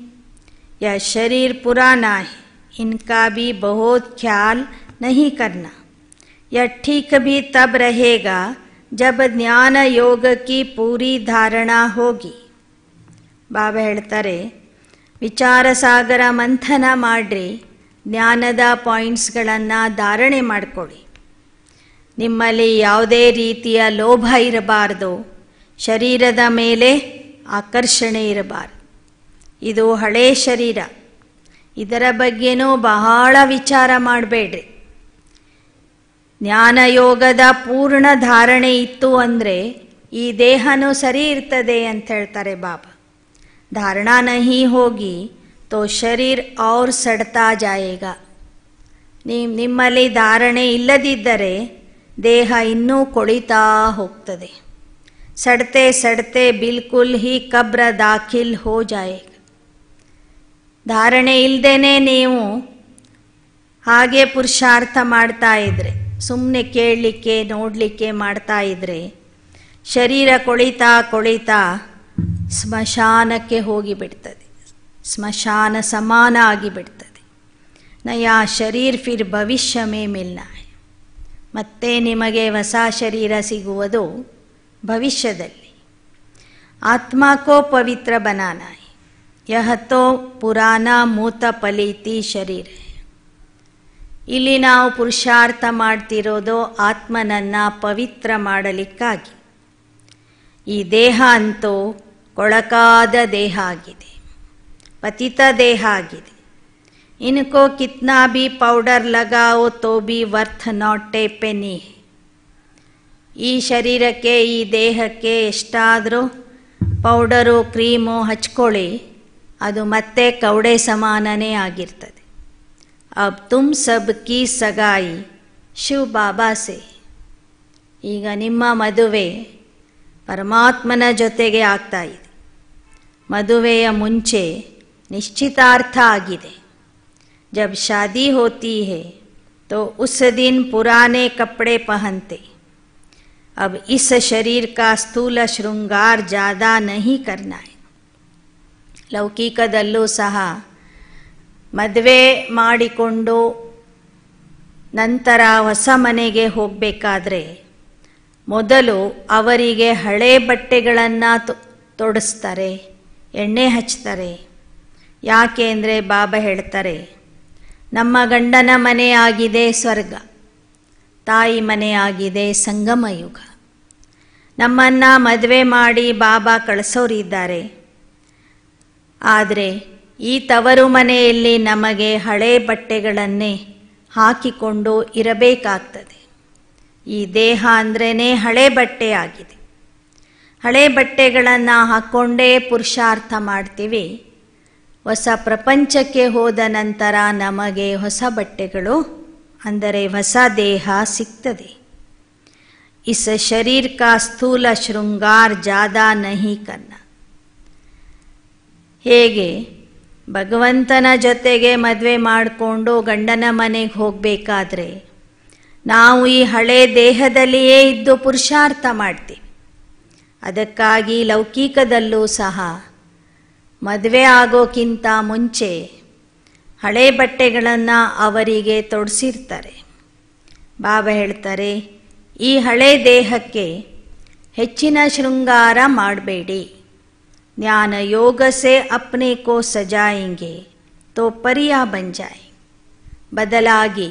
यह शरीर पुराना है, इनका भी बहुत ख्याल नहीं करना. यह ठीक भी तब रहेगा जब ಜ್ಞಾನ ಯೋಗ ಕಿ ಪೂರಿ ಧಾರಣಾ ಹೋಗಿ. ಬಾಬಾ ಹೇಳ್ತಾರೆ ವಿಚಾರ ಸಾಗರ ಮಂಥನ ಮಾಡ್ರಿ, ಜ್ಞಾನದ ಪಾಯಿಂಟ್ಸ್ಗಳನ್ನು ಧಾರಣೆ ಮಾಡಿಕೊಳ್ಳಿ. ನಿಮ್ಮಲ್ಲಿ ಯಾವುದೇ ರೀತಿಯ ಲೋಭ ಇರಬಾರ್ದು, ಶರೀರದ ಮೇಲೆ ಆಕರ್ಷಣೆ ಇರಬಾರ್ದು. ಇದು ಹಳೇ ಶರೀರ, ಇದರ ಬಗ್ಗೆನೂ ಬಹಳ ವಿಚಾರ ಮಾಡಬೇಡ್ರಿ. ಜ್ಞಾನಯೋಗದ ಪೂರ್ಣ ಧಾರಣೆ ಇತ್ತು ಅಂದರೆ ಈ ದೇಹನೂ ಸರಿ ಇರ್ತದೆ ಅಂತ ಹೇಳ್ತಾರೆ ಬಾಬಾ. ಧಾರಣಾ ನಹಿ ಹೋಗಿ ತೋ ಶರೀರ್ ಔರ್ ಸಡ್ತಾ ಜಾಯೇಗಾ. ನಿಮ್ಮಲ್ಲಿ ಧಾರಣೆ ಇಲ್ಲದಿದ್ದರೆ ದೇಹ ಇನ್ನೂ ಕೊಳಿತಾ ಹೋಗ್ತದೆ. ಸಡ್ತೆ ಸಡ್ತೆ ಬಿಲ್ಕುಲ್ ಹಿ ಕಬ್ರ ದಾಖಿಲ್ ಹೋ ಜಾಯೇಗಾ. ಧಾರಣೆ ಇಲ್ಲದೇನೆ ನೀವು ಹಾಗೆ ಪುರುಷಾರ್ಥ ಮಾಡ್ತಾ ಇದ್ರೆ, ಸುಮ್ಮನೆ ಕೇಳಲಿಕ್ಕೆ ನೋಡಲಿಕ್ಕೆ ಮಾಡ್ತಾ ಇದ್ರೆ ಶರೀರ ಕೊಳಿತಾ ಕೊಳಿತಾ ಸ್ಮಶಾನಕ್ಕೆ ಹೋಗಿಬಿಡ್ತದೆ, ಸ್ಮಶಾನ ಸಮಾನ ಆಗಿಬಿಡ್ತದೆ. ನಯಾ ಶರೀರ್ ಫಿರ್ ಭವಿಷ್ಯ ಮೇ ಮಿಲ್ನಾ ಹೈ. ಮತ್ತೆ ನಿಮಗೆ ಹೊಸ ಶರೀರ ಸಿಗುವುದು ಭವಿಷ್ಯದಲ್ಲಿ. ಆತ್ಮ ಕೋ ಪವಿತ್ರ ಬನಾನಾ ಹೈ, ಯಹ ತೋ ಪುರಾಣ ಮೂತ ಪಲೀತಿ ಶರೀರ ಹೈ. ಇಲ್ಲಿ ನಾವು ಪುರುಷಾರ್ಥ ಮಾಡ್ತಿರೋದು ಆತ್ಮನನ್ನು ಪವಿತ್ರ ಮಾಡಲಿಕ್ಕಾಗಿ. ಈ ದೇಹ ಅಂತೂ ಕೊಳಕಾದ ದೇಹ ಆಗಿದೆ. ಪತಿತ ದೇಹ ಆಗಿದೆ. ಇನ್ಕೋ ಕಿತ್ನಾ ಭಿ ಪೌಡರ್ ಲಗಾओ ತೋ ಭಿ ವರ್ತ್ ನಾಟ್ ಎ ಪೆನಿ. ಈ ಶರೀರಕ್ಕೆ, ಈ ದೇಹಕ್ಕೆ ಎಷ್ಟಾದರೂ ಪೌಡರು ಕ್ರೀಮು ಹಚ್ಕೊಳ್ಳಿ, ಅದು ಮತ್ತೆ ಕವಡೆ ಸಮಾನನೇ ಆಗಿರ್ತದೆ. ಅಬ್ ತುಮ್ ಸಬ್ ಕಿ ಸಗಾಯಿ ಶಿವ ಬಾಬಾ ಸೆ. ಈಗ ನಿಮ್ಮ ಮದುವೆ ಪರಮಾತ್ಮನ ಜೊತೆಗೆ ಆಗ್ತಾ ಇದೆ. ಮದುವೆಯ ಮುಂಚೆ ನಿಶ್ಚಿತಾರ್ಥ ಆಗಿದೆ. जब शादी होती है तो उस दिन पुराने कपड़े पहनते. अब इस शरीर का स्थूल श्रृंगार ज़्यादा नहीं करना है. ಲೌಕಿಕದಲ್ಲೂ ಸಹ ಮದುವೆ ಮಾಡಿಕೊಂಡು ನಂತರ ಹೊಸ ಮನೆಗೆ ಹೋಗಬೇಕಾದ್ರೆ ಮೊದಲು ಅವರಿಗೆ ಹಳೆ ಬಟ್ಟೆಗಳನ್ನು ತೊಡಿಸ್ತಾರೆ, ಎಣ್ಣೆ ಹಚ್ತಾರೆ. ಯಾಕೆ ಅಂದರೆ ಬಾಬಾ ಹೇಳ್ತಾರೆ, ನಮ್ಮ ಗಂಡನ ಮನೆ ಆಗಿದೆ ಸ್ವರ್ಗ, ತಾಯಿ ಮನೆ ಆಗಿದೆ ಸಂಗಮ ಯುಗ. ನಮ್ಮನ್ನು ಮದುವೆ ಮಾಡಿ ಬಾಬಾ ಕಳಿಸೋರಿದ್ದಾರೆ. ಆದರೆ ಈ ತವರು ಮನೆಯಲ್ಲಿ ನಮಗೆ ಹಳೆ ಬಟ್ಟೆಗಳನ್ನೇ ಹಾಕಿಕೊಂಡು ಇರಬೇಕಾಗ್ತದೆ. ಈ ದೇಹ ಅಂದ್ರೇ ಹಳೆ ಬಟ್ಟೆ ಆಗಿದೆ. ಹಳೆ ಬಟ್ಟೆಗಳನ್ನು ಹಾಕ್ಕೊಂಡೇ ಪುರುಷಾರ್ಥ ಮಾಡ್ತೀವಿ. ಹೊಸ ಪ್ರಪಂಚಕ್ಕೆ ಹೋದ ನಂತರ ನಮಗೆ ಹೊಸ ಬಟ್ಟೆಗಳು ಅಂದರೆ ಹೊಸ ದೇಹ ಸಿಗ್ತದೆ. ಇಸ್ ಶರೀರ್ ಕಾ ಸ್ಥೂಲ ಶೃಂಗಾರ್ ಜ್ಯಾದಾ ನಹಿ ಕರ್ನ. ಹೇಗೆ ಭಗವಂತನ ಜೊತೆಗೆ ಮದುವೆ ಮಾಡಿಕೊಂಡು ಗಂಡನ ಮನೆಗೆ ಹೋಗಬೇಕಾದ್ರೆ ನಾವು ಈ ಹಳೆ ದೇಹದಲ್ಲಿಯೇ ಇದ್ದು ಪುರುಷಾರ್ಥ ಮಾಡ್ತೀವಿ. ಅದಕ್ಕಾಗಿ ಲೌಕಿಕದಲ್ಲೂ ಸಹ ಮದುವೆ ಆಗೋಕ್ಕಿಂತ ಮುಂಚೆ ಹಳೆ ಬಟ್ಟೆಗಳನ್ನು ಅವರಿಗೆ ತೊಡಿಸಿರ್ತಾರೆ. ಬಾಬಾ ಹೇಳ್ತಾರೆ, ಈ ಹಳೆ ದೇಹಕ್ಕೆ ಹೆಚ್ಚಿನ ಶೃಂಗಾರ ಮಾಡಬೇಡಿ. ಜ್ಞಾನ ಯೋಗ ಸೆ ಅಪ್ನೆ ಕೋ ಸಜಾಯೆಂಗೆ ತೋ ಪರಿಯಾ ಬನ್ ಜಾಯೆ. ಬದಲಾಗಿ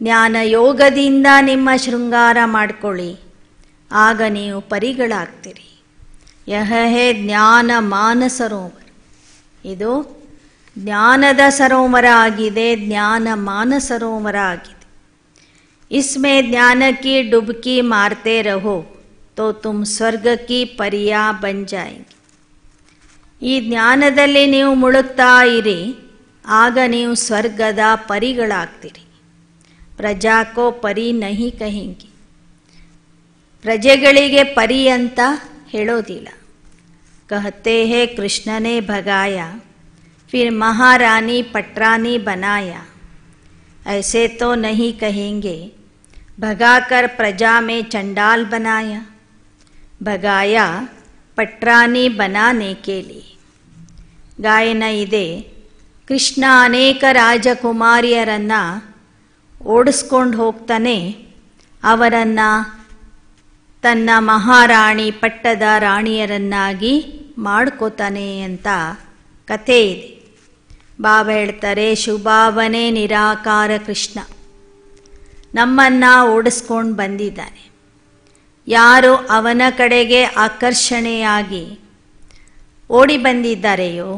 ಜ್ಞಾನ ಯೋಗದಿಂದ ನಿಮ್ಮ ಶೃಂಗಾರ ಮಾಡಿಕೊಳ್ಳಿ, ಆಗ ನೀವು ಪರಿಗಳಾಗ್ತೀರಿ. ಯಹ ಹೇ ಜ್ಞಾನ ಮಾನಸರೋವರ. ಇದು ಜ್ಞಾನದ ಸರೋವರ ಆಗಿದೆ, ಜ್ಞಾನ ಮಾನಸರೋವರ ಆಗಿದೆ. ಇಸ್ಮೇ ಜ್ಞಾನ ಕಿ ಡುಬ್ಕಿ ಮಾರ್ತೆ ರಹೋ ತೋ ತುಮ್ ಸ್ವರ್ಗ ಕಿ ಪರಿಯಾ ಬನ್ ಜಾಯೆಂಗೆ. ಈ ಜ್ಞಾನದಲ್ಲಿ ನೀವು ಮುಳುಗ್ತಾ ಇರಿ, ಆಗ ನೀವು ಸ್ವರ್ಗದ ಪರಿಗಳಾಗ್ತೀರಿ. ಪ್ರಜಾ ಕೋ ಪರಿ ನಹಿ ಕಹೆಂಗೆ. ಪ್ರಜೆಗಳಿಗೆ ಪರಿ ಅಂತ ಹೇಳೋದಿಲ್ಲ. कहते हैं कृष्ण ने भगाया फिर महारानी पटरानी बनाया. ऐसे तो नहीं कहेंगे, भगाकर प्रजा में चंडाल बनाया. भगाया पटरानी बनाने के लिए. ಗಾಯನ ಇದೆ, ಕೃಷ್ಣ ಅನೇಕ ರಾಜಕುಮಾರಿಯರನ್ನು ಓಡಿಸ್ಕೊಂಡು ಹೋಗ್ತಾನೆ, ಅವರನ್ನು ತನ್ನ ಮಹಾರಾಣಿ ಪಟ್ಟದ ರಾಣಿಯರನ್ನಾಗಿ ಮಾಡ್ಕೋತಾನೆ ಅಂತ ಕಥೆ ಇದೆ. ಬಾಬಾ ಹೇಳ್ತಾರೆ, ಶುಭಾವನೆ ನಿರಾಕಾರ ಕೃಷ್ಣ ನಮ್ಮನ್ನು ಓಡಿಸ್ಕೊಂಡು ಬಂದಿದ್ದಾನೆ. ಯಾರು ಅವನ ಕಡೆಗೆ ಆಕರ್ಷಣೆಯಾಗಿ ಓಡಿ ಬಂದಿದ್ದಾರೆಯೋ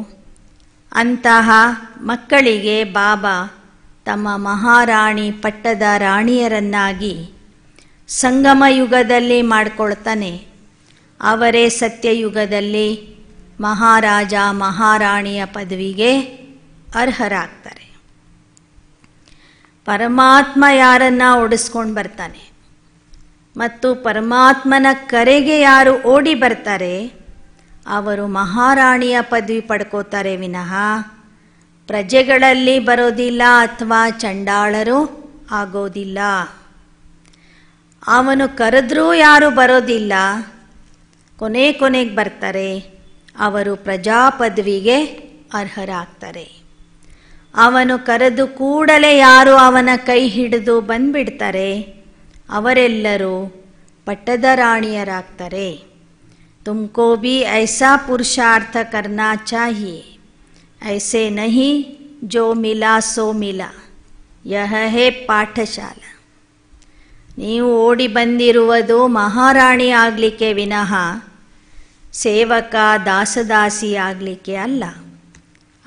ಅಂತಹ ಮಕ್ಕಳಿಗೆ ಬಾಬಾ ತಮ್ಮ ಮಹಾರಾಣಿ ಪಟ್ಟದ ರಾಣಿಯರನ್ನಾಗಿ ಸಂಗಮ ಯುಗದಲ್ಲಿ ಮಾಡಿಕೊಳ್ತಾನೆ. ಅವರೇ ಸತ್ಯಯುಗದಲ್ಲಿ ಮಹಾರಾಜ ಮಹಾರಾಣಿಯ ಪದವಿಗೆ ಅರ್ಹರಾಗ್ತಾರೆ. ಪರಮಾತ್ಮ ಯಾರನ್ನ ಓಡಿಸ್ಕೊಂಡು ಬರ್ತಾನೆ ಮತ್ತು ಪರಮಾತ್ಮನ ಕರೆಗೆ ಯಾರು ಓಡಿ ಬರ್ತಾರೆ ಅವರು ಮಹಾರಾಣಿಯ ಪದವಿ ಪಡ್ಕೋತಾರೆ ವಿನಃ ಪ್ರಜೆಗಳಲ್ಲಿ ಬರೋದಿಲ್ಲ ಅಥವಾ ಚಂಡಾಳರು ಆಗೋದಿಲ್ಲ. ಅವನು ಕರೆದ್ರೂ ಯಾರು ಬರೋದಿಲ್ಲ, ಕೊನೆಗೆ ಬರ್ತಾರೆ, ಅವರು ಪ್ರಜಾ ಪದವಿಗೆ ಅರ್ಹರಾಗ್ತಾರೆ. ಅವನು ಕರೆದು ಕೂಡಲೇ ಯಾರು ಅವನ ಕೈ ಹಿಡಿದು ಬಂದ್ಬಿಡ್ತಾರೆ ಅವರೆಲ್ಲರೂ ಪಟ್ಟದ ರಾಣಿಯರಾಗ್ತಾರೆ. ತುಮಕೋ ಭಿ ಐಸಾ ಪುರುಷಾರ್ಥ ಕರ್ನಾ ಚಾಹಿಯೆ, ಐಸೆ ನಹಿ ಜೋ ಮಿಲಾ ಸೋ ಮಿಲಾ, ಯಹ ಹೇ ಪಾಠಶಾಲಾ. ನೀವು ಓಡಿ ಬಂದಿರುವುದು ಮಹಾರಾಣಿ ಆಗಲಿಕ್ಕೆ ವಿನಃ ಸೇವಕ ದಾಸದಾಸಿ ಆಗಲಿಕ್ಕೆ ಅಲ್ಲ.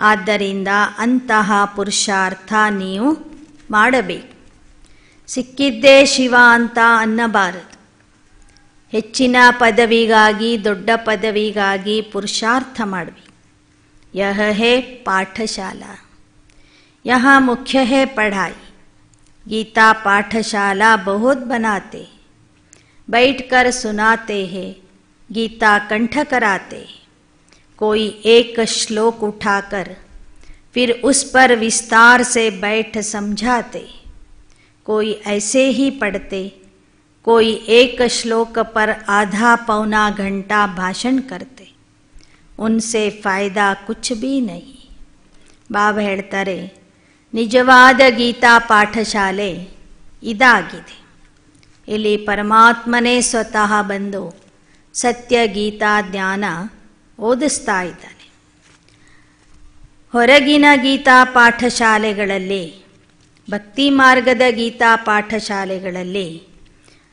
ಆದ್ದರಿಂದ ಅಂತಹ ಪುರುಷಾರ್ಥ ನೀವು ಮಾಡಬೇಕು. ಸಿಕ್ಕಿದ್ದೇ ಶಿವ ಅಂತ ಅನ್ನಬಾರದು. ಹೆಚ್ಚಿನ ಪದವಿಗಾಗಿ, ದೊಡ್ಡ ಪದವಿಗಾಗಿ ಪುರುಷಾರ್ಥ ಮಾಡಬೇಕು. यह है पाठशाला, यहाँ मुख्य है पढ़ाई. गीता पाठशाला बहुत बनाते, बैठकर सुनाते हैं, गीता कंठ कराते. कोई एक श्लोक उठाकर फिर उस पर विस्तार से बैठ समझाते. कोई ऐसे ही पढ़ते, कोई एक श्लोक पर आधा पौना घंटा भाषण करते. उनसे फ़ायदा कुछ भी नहीं. ಬಾಬಾ ಹೇಳ್ತಾರೆ, ನಿಜವಾದ ಗೀತಾ ಪಾಠಶಾಲೆ ಇದಾಗಿದೆ. ಇಲ್ಲಿ ಪರಮಾತ್ಮನೇ ಸ್ವತಃ ಬಂದು ಸತ್ಯ ಗೀತಾ ಜ್ಞಾನ ಓದಿಸ್ತಾ ಇದ್ದಾನೆ. ಹೊರಗಿನ ಗೀತಾ ಪಾಠಶಾಲೆಗಳಲ್ಲಿ, ಭಕ್ತಿ ಮಾರ್ಗದ ಗೀತಾ ಪಾಠಶಾಲೆಗಳಲ್ಲಿ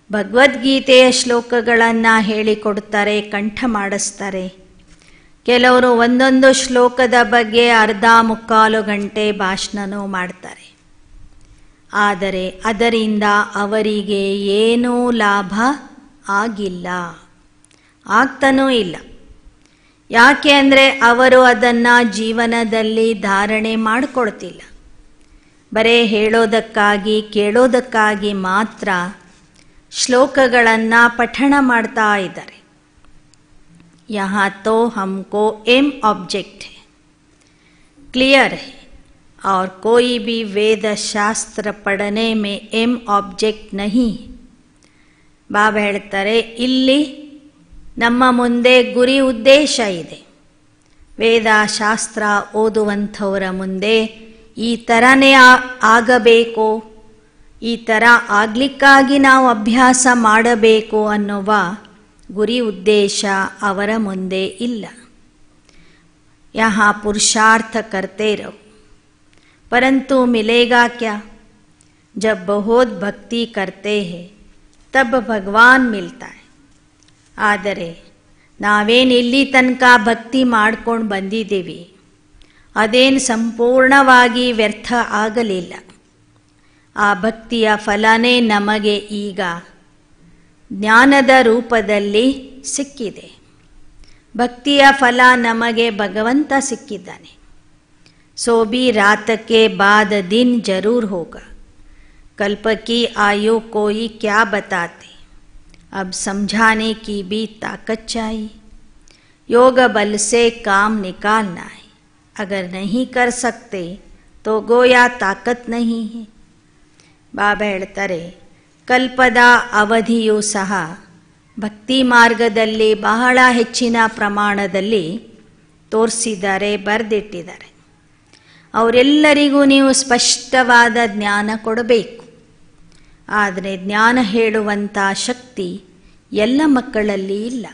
ಭಗವದ್ಗೀತೆಯ ಶ್ಲೋಕಗಳನ್ನು ಹೇಳಿಕೊಡ್ತಾರೆ, ಕಂಠ ಮಾಡಿಸ್ತಾರೆ. ಕೆಲವರು ಒಂದೊಂದು ಶ್ಲೋಕದ ಬಗ್ಗೆ ಅರ್ಧ ಮುಕ್ಕಾಲು ಗಂಟೆ ಭಾಷಣನೂ ಮಾಡ್ತಾರೆ. ಆದರೆ ಅದರಿಂದ ಅವರಿಗೆ ಏನೂ ಲಾಭ ಆಗಿಲ್ಲ, ಆಗ್ತಾನೂ ಇಲ್ಲ. ಯಾಕೆ ಅಂದರೆ ಅವರು ಅದನ್ನು ಜೀವನದಲ್ಲಿ ಧಾರಣೆ ಮಾಡಿಕೊಳ್ತಿಲ್ಲ. ಬರೇ ಹೇಳೋದಕ್ಕಾಗಿ, ಕೇಳೋದಕ್ಕಾಗಿ ಮಾತ್ರ ಶ್ಲೋಕಗಳನ್ನು ಪಠಣ ಮಾಡ್ತಾ ಇದ್ದಾರೆ. यहाँ तो हमको एम ऑब्जेक्ट है, क्लियर है. और कोई भी वेद शास्त्र पढ़ने में एम ऑब्जेक्ट नहीं है. ಬಾಬಾ ಹೇಳ್ತಾರೆ, ಇಲ್ಲಿ ನಮ್ಮ ಮುಂದೆ ಗುರಿ ಉದ್ದೇಶ ಇದೆ. ವೇದ ಶಾಸ್ತ್ರ ಓದುವಂಥವರ ಮುಂದೆ ಈ ಥರನೇ ಆಗಬೇಕು, ಈ ಥರ ಆಗಲಿಕ್ಕಾಗಿ ನಾವು ಅಭ್ಯಾಸ ಮಾಡಬೇಕು ಅನ್ನುವ ಗುರಿ ಉದ್ದೇಶ ಅವರ ಮುಂದೆ ಇಲ್ಲ. यहाँ पुरुषार्थ करते रहो, परंतु मिलेगा क्या? जब बहुत भक्ति करते हैं तब भगवान मिलता है. ಆದರೆ ನಾವೇನು ಇಲ್ಲಿ ತನಕ ಭಕ್ತಿ ಮಾಡ್ಕೊಂಡು ಬಂದಿದ್ದೀವಿ, ಅದೇನು ಸಂಪೂರ್ಣವಾಗಿ ವ್ಯರ್ಥ ಆಗಲಿಲ್ಲ. ಆ ಭಕ್ತಿಯ ಫಲನೇ ನಮಗೆ ಈಗ ಜ್ಞಾನದ ರೂಪದಲ್ಲಿ ಸಿಕ್ಕಿದೆ. ಭಕ್ತಿಯ ಫಲ ನಮಗೆ ಭಗವಂತ ಸಿಕ್ಕಿದ್ದಾನೆ. सो भी रात के बाद दिन जरूर होगा, कल्प की आयु कोई क्या बताते. अब समझाने की भी ताकत चाहिए. योग बल से काम निकालना है. अगर नहीं कर सकते तो गोया ताकत नहीं है. ಬಾಬಾ ಹೇಳ್ತಾರೆ, ಕಲ್ಪದ ಅವಧಿಯೂ ಸಹ ಭಕ್ತಿ ಮಾರ್ಗದಲ್ಲಿ ಬಹಳ ಹೆಚ್ಚಿನ ಪ್ರಮಾಣದಲ್ಲಿ ತೋರಿಸಿದ್ದಾರೆ, ಬರೆದಿಟ್ಟಿದ್ದಾರೆ. ಅವರೆಲ್ಲರಿಗೂ ನೀವು ಸ್ಪಷ್ಟವಾದ ಜ್ಞಾನ ಕೊಡಬೇಕು. ಆದರೆ ಜ್ಞಾನ ಹೇಳುವಂಥ ಶಕ್ತಿ ಎಲ್ಲ ಮಕ್ಕಳಲ್ಲಿ ಇಲ್ಲ.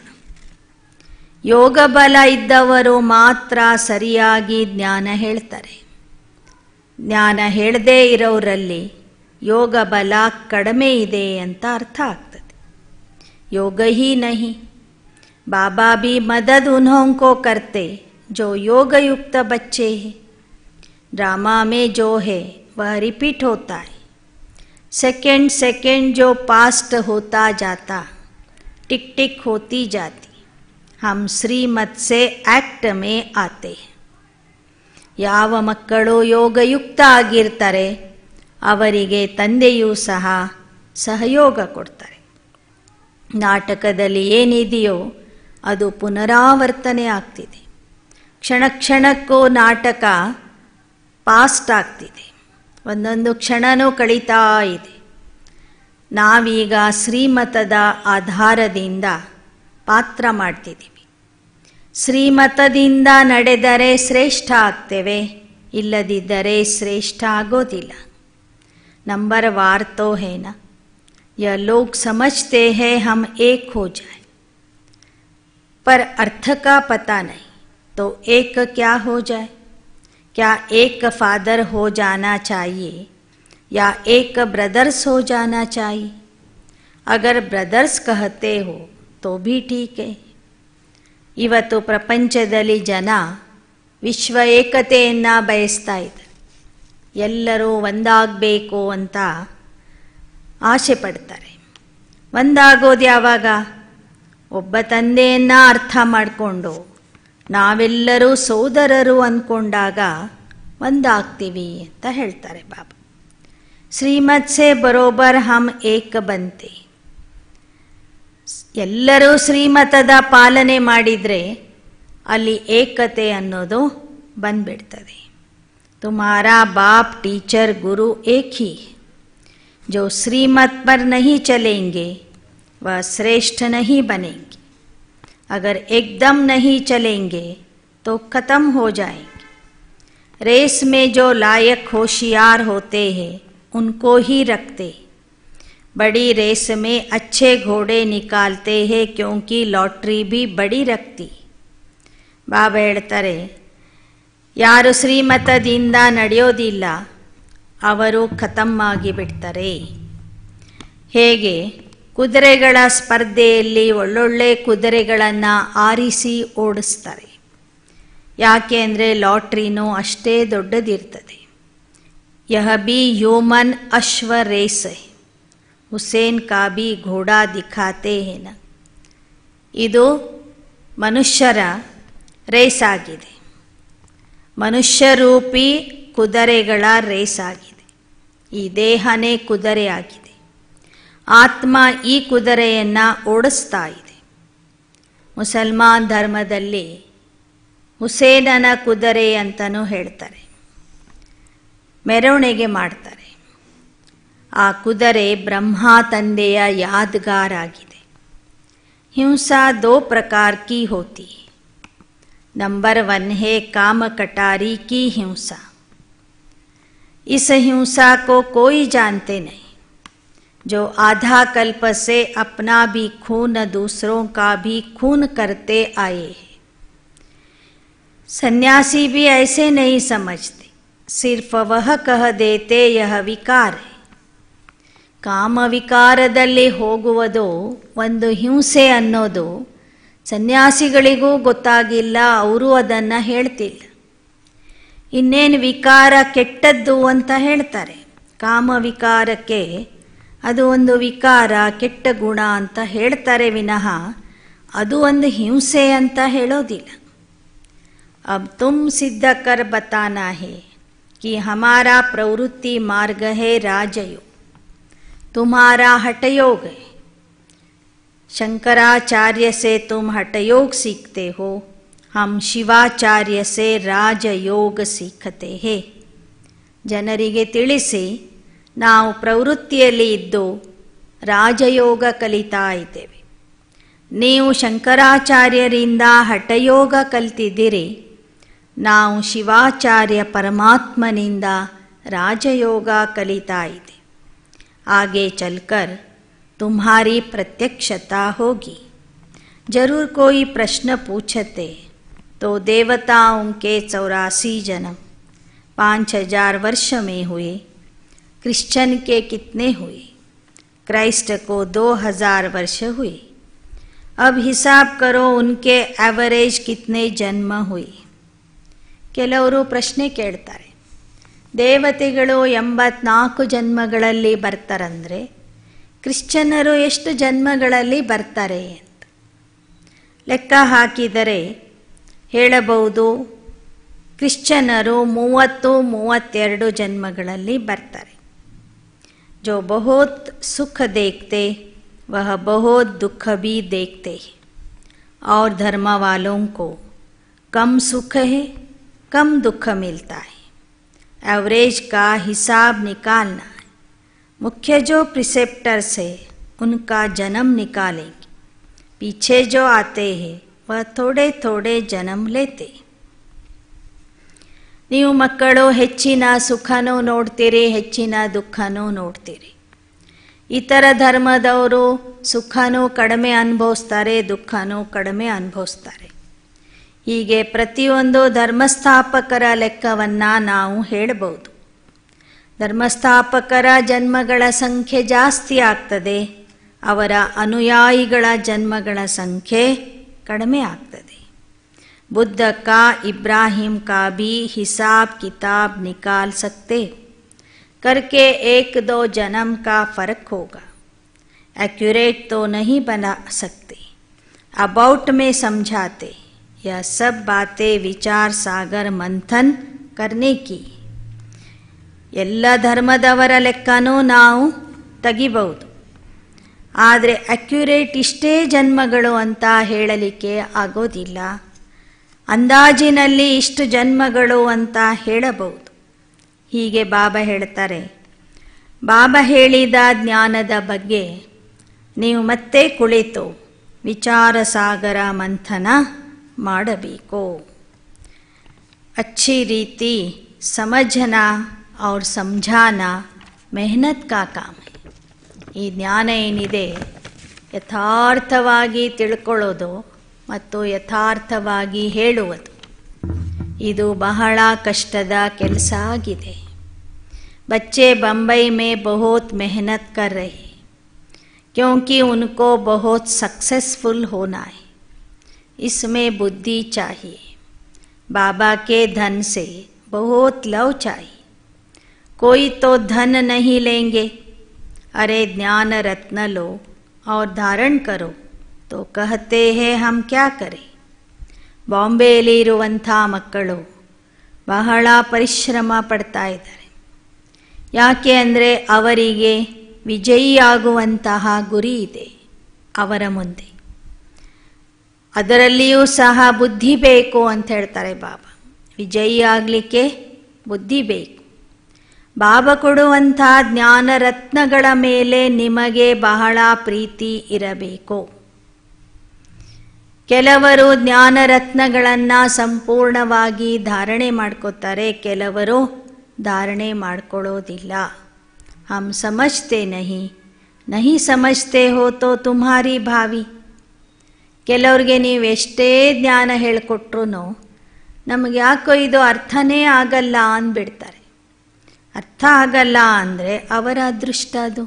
ಯೋಗ ಬಲ ಇದ್ದವರು ಮಾತ್ರ ಸರಿಯಾಗಿ ಜ್ಞಾನ ಹೇಳ್ತಾರೆ. ಜ್ಞಾನ ಹೇಳದೇ ಇರೋರಲ್ಲಿ ಯೋಗ ಬಲ ಕಡಿಮೆ ಇದೆ ಅಂತ ಅರ್ಥ ಆಗ್ತದೆ. ಯೋಗ ಹಿ ನಹಿ. ಬಾಬಾ भी मदद उन्हों को करते जो योग युक्त बच्चे हैं. ड्रामा में जो है वह रिपीट होता है. सेकंड सेकंड जो पास्ट होता जाता, टिक टिक होती जाती. हम श्रीमत से एक्ट में आते हैं. ಯಾವ ಮಕ್ಕಳು ಯೋಗಯುಕ್ತ ಆಗಿರ್ತಾರೆ ಅವರಿಗೆ ತಂದೆಯೂ ಸಹ ಸಹಯೋಗ ಕೊಡ್ತಾರೆ. ನಾಟಕದಲ್ಲಿ ಏನಿದೆಯೋ ಅದು ಪುನರಾವರ್ತನೆ ಆಗ್ತಿದೆ. ಕ್ಷಣ ಕ್ಷಣಕ್ಕೂ ನಾಟಕ ಪಾಸ್ಟ್ ಆಗ್ತಿದೆ, ಒಂದೊಂದು ಕ್ಷಣನೂ ಕಳೀತಾ ಇದೆ. ನಾವೀಗ ಶ್ರೀಮತದ ಆಧಾರದಿಂದ ಪಾತ್ರ ಮಾಡ್ತಿದ್ದೀವಿ. ಶ್ರೀಮತದಿಂದ ನಡೆದರೆ ಶ್ರೇಷ್ಠ ಆಗ್ತೇವೆ, ಇಲ್ಲದಿದ್ದರೆ ಶ್ರೇಷ್ಠ ಆಗೋದಿಲ್ಲ. नंबर वार तो है ना, यह लोग समझते हैं हम एक हो जाए, पर अर्थ का पता नहीं. तो एक क्या हो जाए? क्या एक फादर हो जाना चाहिए या एक ब्रदर्स हो जाना चाहिए? अगर ब्रदर्स कहते हो तो भी ठीक है. ಇವತ್ತು ಪ್ರಪಂಚದಲ್ಲಿ ಜನ ವಿಶ್ವ ಏಕತೆಯನ್ನು ಬಯಸ್ತಾ ಇದ್ದಾರೆ. ಎಲ್ಲರೂ ಒಂದಾಗಬೇಕು ಅಂತ ಆಸೆ ಪಡ್ತಾರೆ. ಒಂದಾಗೋದು ಯಾವಾಗ? ಒಬ್ಬ ತಂದೆಯನ್ನು ಅರ್ಥ ಮಾಡಿಕೊಂಡು ನಾವೆಲ್ಲರೂ ಸೋದರರು ಅಂದ್ಕೊಂಡಾಗ ಒಂದಾಗ್ತೀವಿ ಅಂತ ಹೇಳ್ತಾರೆ ಬಾಬಾ. ಶ್ರೀಮತ್ ಸೆ ಬರೋಬರ್ ಹಮ್ ಏಕ ಬಂತೆ. ಎಲ್ಲರೂ ಶ್ರೀಮತದ ಪಾಲನೆ ಮಾಡಿದರೆ ಅಲ್ಲಿ ಏಕತೆ ಅನ್ನೋದು ಬಂದ್ಬಿಡ್ತದೆ. ತುಮಾರಾ ಬಾಪ್ टीचर गुरु एक ही है. जो श्रीमत पर नहीं चलेंगे वह श्रेष्ठ नहीं बनेंगे. अगर एकदम नहीं चलेंगे तो ख़त्म हो जाएंगे. रेस में जो लायक होशियार होते हैं उनको ही रखते. बड़ी रेस में अच्छे घोड़े निकालते हैं क्योंकि लॉटरी भी बड़ी रखती. ಬಾಬಾ ಹೇಳ್ತಾರೆ, ಯಾರು ಶ್ರೀಮತದಿಂದ ನಡೆಯೋದಿಲ್ಲ ಅವರು ಖತಮ್ ಆಗಿಬಿಡ್ತಾರೆ. ಹೇಗೆ ಕುದುರೆಗಳ ಸ್ಪರ್ಧೆಯಲ್ಲಿ ಒಳ್ಳೊಳ್ಳೆ ಕುದುರೆಗಳನ್ನು ಆರಿಸಿ ಓಡಿಸ್ತಾರೆ. ಯಾಕೆ ಅಂದರೆ ಲಾಟ್ರಿನೂ ಅಷ್ಟೇ ದೊಡ್ಡದಿರ್ತದೆ. ಯಹ ಬಿ ಹ್ಯೂಮನ್ ಅಶ್ವ ರೇಸ್ ಹೈ, ಹುಸೇನ್ ಕಾ ಬಿ ಘೋಡಾ ದಿಖಾತೆ ಹೇನ. ಇದು ಮನುಷ್ಯರ ರೇಸ್ ಆಗಿದೆ, ಮನುಷ್ಯರೂಪಿ ಕುದುರೆಗಳ ರೇಸ್ ಆಗಿದೆ. ಈ ದೇಹನೇ ಕುದುರೆ ಆಗಿದೆ. ಆತ್ಮ ಈ ಕುದುರೆಯನ್ನು ಓಡಿಸ್ತಾ ಇದೆ. ಮುಸಲ್ಮಾನ್ ಧರ್ಮದಲ್ಲಿ ಹುಸೇನನ ಕುದುರೆ ಅಂತಲೂ ಹೇಳ್ತಾರೆ. ಮೆರವಣಿಗೆ ಮಾಡ್ತಾರೆ. ಆ ಕುದುರೆ ಬ್ರಹ್ಮ ತಂದೆಯ ಯಾದಗಾರ್ ಆಗಿದೆ. ಹಿಂಸಾ ದೋ ಪ್ರಕಾರ ಕಿ ಹೋತಿ. नंबर 1 है काम कटारी की हिंसा. इस हिंसा को कोई जानते नहीं. जो आधा कल्प से अपना भी खून दूसरों का भी खून करते आए हैं. सन्यासी भी ऐसे नहीं समझते, सिर्फ वह कह देते यह विकार है. ಕಾಮ ವಿಕಾರದಲ್ಲಿ ಹೋಗುವುದು ಒಂದು ಹಿಂಸೆ ಅನ್ನೋದು ಸನ್ಯಾಸಿಗಳಿಗೂ ಗೊತ್ತಾಗಿಲ್ಲ, ಅವರು ಅದನ್ನು ಹೇಳ್ತಿಲ್ಲ. ಇನ್ನೇನು ವಿಕಾರ ಕೆಟ್ಟದ್ದು ಅಂತ ಹೇಳ್ತಾರೆ. ಕಾಮ ವಿಕಾರಕ್ಕೆ ಅದು ಒಂದು ವಿಕಾರ, ಕೆಟ್ಟ ಗುಣ ಅಂತ ಹೇಳ್ತಾರೆ ವಿನಃ ಅದು ಒಂದು ಹಿಂಸೆ ಅಂತ ಹೇಳೋದಿಲ್ಲ. अब तुम सिद्ध कर बताना है कि हमारा प्रवृत्ति मार्ग है राजयोग, तुम्हारा हठयोग है. शंकराचार्य से तुम हठयोग सीखते हो, हम ಶಿವಾಚಾರ್ಯ से ರಾಜಯೋಗ सीखते हैं. ಜನರಿಗೆ ತಿಳಿಸಿ, ನಾವು ಪ್ರವೃತ್ತಿಯಲ್ಲಿ ಇದ್ದು ರಾಜಯೋಗ ಕಲಿತಾ ಇದ್ದೇವೆ. ನೀವು ಶಂಕರಾಚಾರ್ಯರಿಂದ ಹಠಯೋಗ ಕಲಿತಿದ್ದೀರಿ, ನಾವು ಶಿವಾಚಾರ್ಯ ಪರಮಾತ್ಮನಿಂದ ರಾಜಯೋಗ ಕಲಿತಾ ಇದೆ. आगे चलकर तुम्हारी प्रत्यक्षता होगी. जरूर कोई प्रश्न पूछते तो देवताओं के 84 जन्म 5000 वर्ष में हुए, क्रिश्चियन के कितने हुए, क्राइस्ट को 2000 वर्ष हुए. अब हिसाब करो उनके एवरेज कितने जन्म हुए. ಕೆಲವರು ಪ್ರಶ್ನೆ ಕೇಳ್ತಾರೆ, ದೇವತೆಗಳು 84 ಜನ್ಮಗಳಲ್ಲಿ ಬರ್ತಾರಂದರೆ ಕ್ರಿಶ್ಚಿಯನ್ನರು ಎಷ್ಟು ಜನ್ಮಗಳಲ್ಲಿ ಬರ್ತಾರೆ ಅಂತ ಲೆಕ್ಕ ಹಾಕಿದರೆ ಹೇಳಬಹುದು, ಕ್ರಿಶ್ಚಿಯನ್ನರು 30-32 ಜನ್ಮಗಳಲ್ಲಿ ಬರ್ತಾರೆ. जो बहुत सुख देखते वह बहुत दुख भी देखते हैं, और धर्म वालों को कम सुख है कम दुख मिलता है. एवरेज का हिसाब निकालना है. मुख्य जो प्रिसेप्टर्स है उनका जन्म निकालेंगे, पीछे जो आते हैं वह थोड़े थोड़े जन्म लेते. ನೀವು ಮಕ್ಕಳು ಹೆಚ್ಚಿನ ಸುಖನೂ ನೋಡ್ತೀರಿ, ಹೆಚ್ಚಿನ ದುಃಖನೂ ನೋಡ್ತೀರಿ. ಇತರ ಧರ್ಮದವರು ಸುಖನೂ ಕಡಿಮೆ ಅನುಭವಿಸ್ತಾರೆ, ದುಃಖನೂ ಕಡಿಮೆ ಅನುಭವಿಸ್ತಾರೆ. ಹೀಗೆ ಪ್ರತಿಯೊಂದು ಧರ್ಮಸ್ಥಾಪಕರ ಲೆಕ್ಕವನ್ನು ನಾವು ಹೇಳಬಹುದು. ಧರ್ಮಸ್ಥಾಪಕರ ಜನ್ಮಗಳ ಸಂಖ್ಯೆ ಜಾಸ್ತಿ ಆಗ್ತದೆ, ಅವರ ಅನುಯಾಯಿಗಳ ಜನ್ಮಗಳ ಸಂಖ್ಯೆ ಕಡಿಮೆ ಆಗ್ತದೆ. बुद्ध का इब्राहिम का भी हिसाब किताब निकाल सकते, करके 1-2 जन्म का फर्क होगा। एक्यूरेट तो नहीं बना सकते, अबाउट में समझाते। यह सब बातें विचार सागर मंथन करने की। ಎಲ್ಲ ಧರ್ಮದವರ ಲೆಕ್ಕನೂ ನಾವು ತೆಗಿಬಹುದು, ಆದರೆ ಅಕ್ಯುರೇಟ್ ಇಷ್ಟೇ ಜನ್ಮಗಳು ಅಂತ ಹೇಳಲಿಕ್ಕೆ ಆಗೋದಿಲ್ಲ. ಅಂದಾಜಿನಲ್ಲಿ ಇಷ್ಟು ಜನ್ಮಗಳು ಅಂತ ಹೇಳಬಹುದು. ಹೀಗೆ ಬಾಬಾ ಹೇಳ್ತಾರೆ. ಬಾಬಾ ಹೇಳಿದ ಜ್ಞಾನದ ಬಗ್ಗೆ ನೀವು ಮತ್ತೆ ಕುಳಿತು ವಿಚಾರ ಸಾಗರ ಮಂಥನ ಮಾಡಬೇಕು. अच्छी रीति समझना और समझाना मेहनत का काम है. ಈ ಜ್ಞಾನ ಏನಿದೆ ಯಥಾರ್ಥವಾಗಿ ತಿಳ್ಕೊಳ್ಳೋದು ಮತ್ತು ಯಥಾರ್ಥವಾಗಿ ಹೇಳುವುದು, ಇದು ಬಹಳ ಕಷ್ಟದ ಕೆಲಸ ಆಗಿದೆ. बच्चे बम्बई में बहुत मेहनत कर रहे हैं क्योंकि उनको बहुत सक्सेसफुल होना है. इसमें बुद्धि चाहिए. बाबा के धन से बहुत लव चाहिए. कोई तो धन नहीं लेंगे, अरे ज्ञान रत्न लो और धारण करो तो कहते हैं हम क्या करें. ಬಾಂಬೆಯಲ್ಲಿರುವಂಥ ಮಕ್ಕಳು ಬಹಳ ಪರಿಶ್ರಮ ಪಡ್ತಾ ಇದ್ದಾರೆ. ಯಾಕೆ ಅಂದರೆ ಅವರಿಗೆ ವಿಜಯಿಯಾಗುವಂತಹ ಗುರಿ ಇದೆ ಅವರ ಮುಂದೆ. ಅದರಲ್ಲಿಯೂ ಸಹ ಬುದ್ಧಿ ಬೇಕು ಅಂತ ಹೇಳ್ತಾರೆ ಬಾಬಾ. ವಿಜಯಿ ಆಗಲಿಕ್ಕೆ ಬುದ್ಧಿ ಬೇಕು. ಬಾಬಾ ಕೊಡುವಂಥ ಜ್ಞಾನ ರತ್ನಗಳ ಮೇಲೆ ನಿಮಗೆ ಬಹಳ ಪ್ರೀತಿ ಇರಬೇಕು. ಕೆಲವರು ಜ್ಞಾನ ರತ್ನಗಳನ್ನು ಸಂಪೂರ್ಣವಾಗಿ ಧಾರಣೆ ಮಾಡ್ಕೋತಾರೆ, ಕೆಲವರು ಧಾರಣೆ ಮಾಡ್ಕೊಳ್ಳೋದಿಲ್ಲ. ಹಮ್ ಸಮಜ್ತೆ नहीं समझते हो तो तुम्हारी भावी. ಕೆಲವ್ರಿಗೆ ನೀವು ಎಷ್ಟೇ ಜ್ಞಾನ ಹೇಳಿಕೊಟ್ರು ನಮಗೆ ಯಾಕೋ ಇದು ಅರ್ಥನೇ ಆಗಲ್ಲ ಅಂದ್ಬಿಡ್ತಾರೆ. ಅರ್ಥ ಆಗಲ್ಲ ಅಂದರೆ ಅವರ ಅದೃಷ್ಟ ಅದು.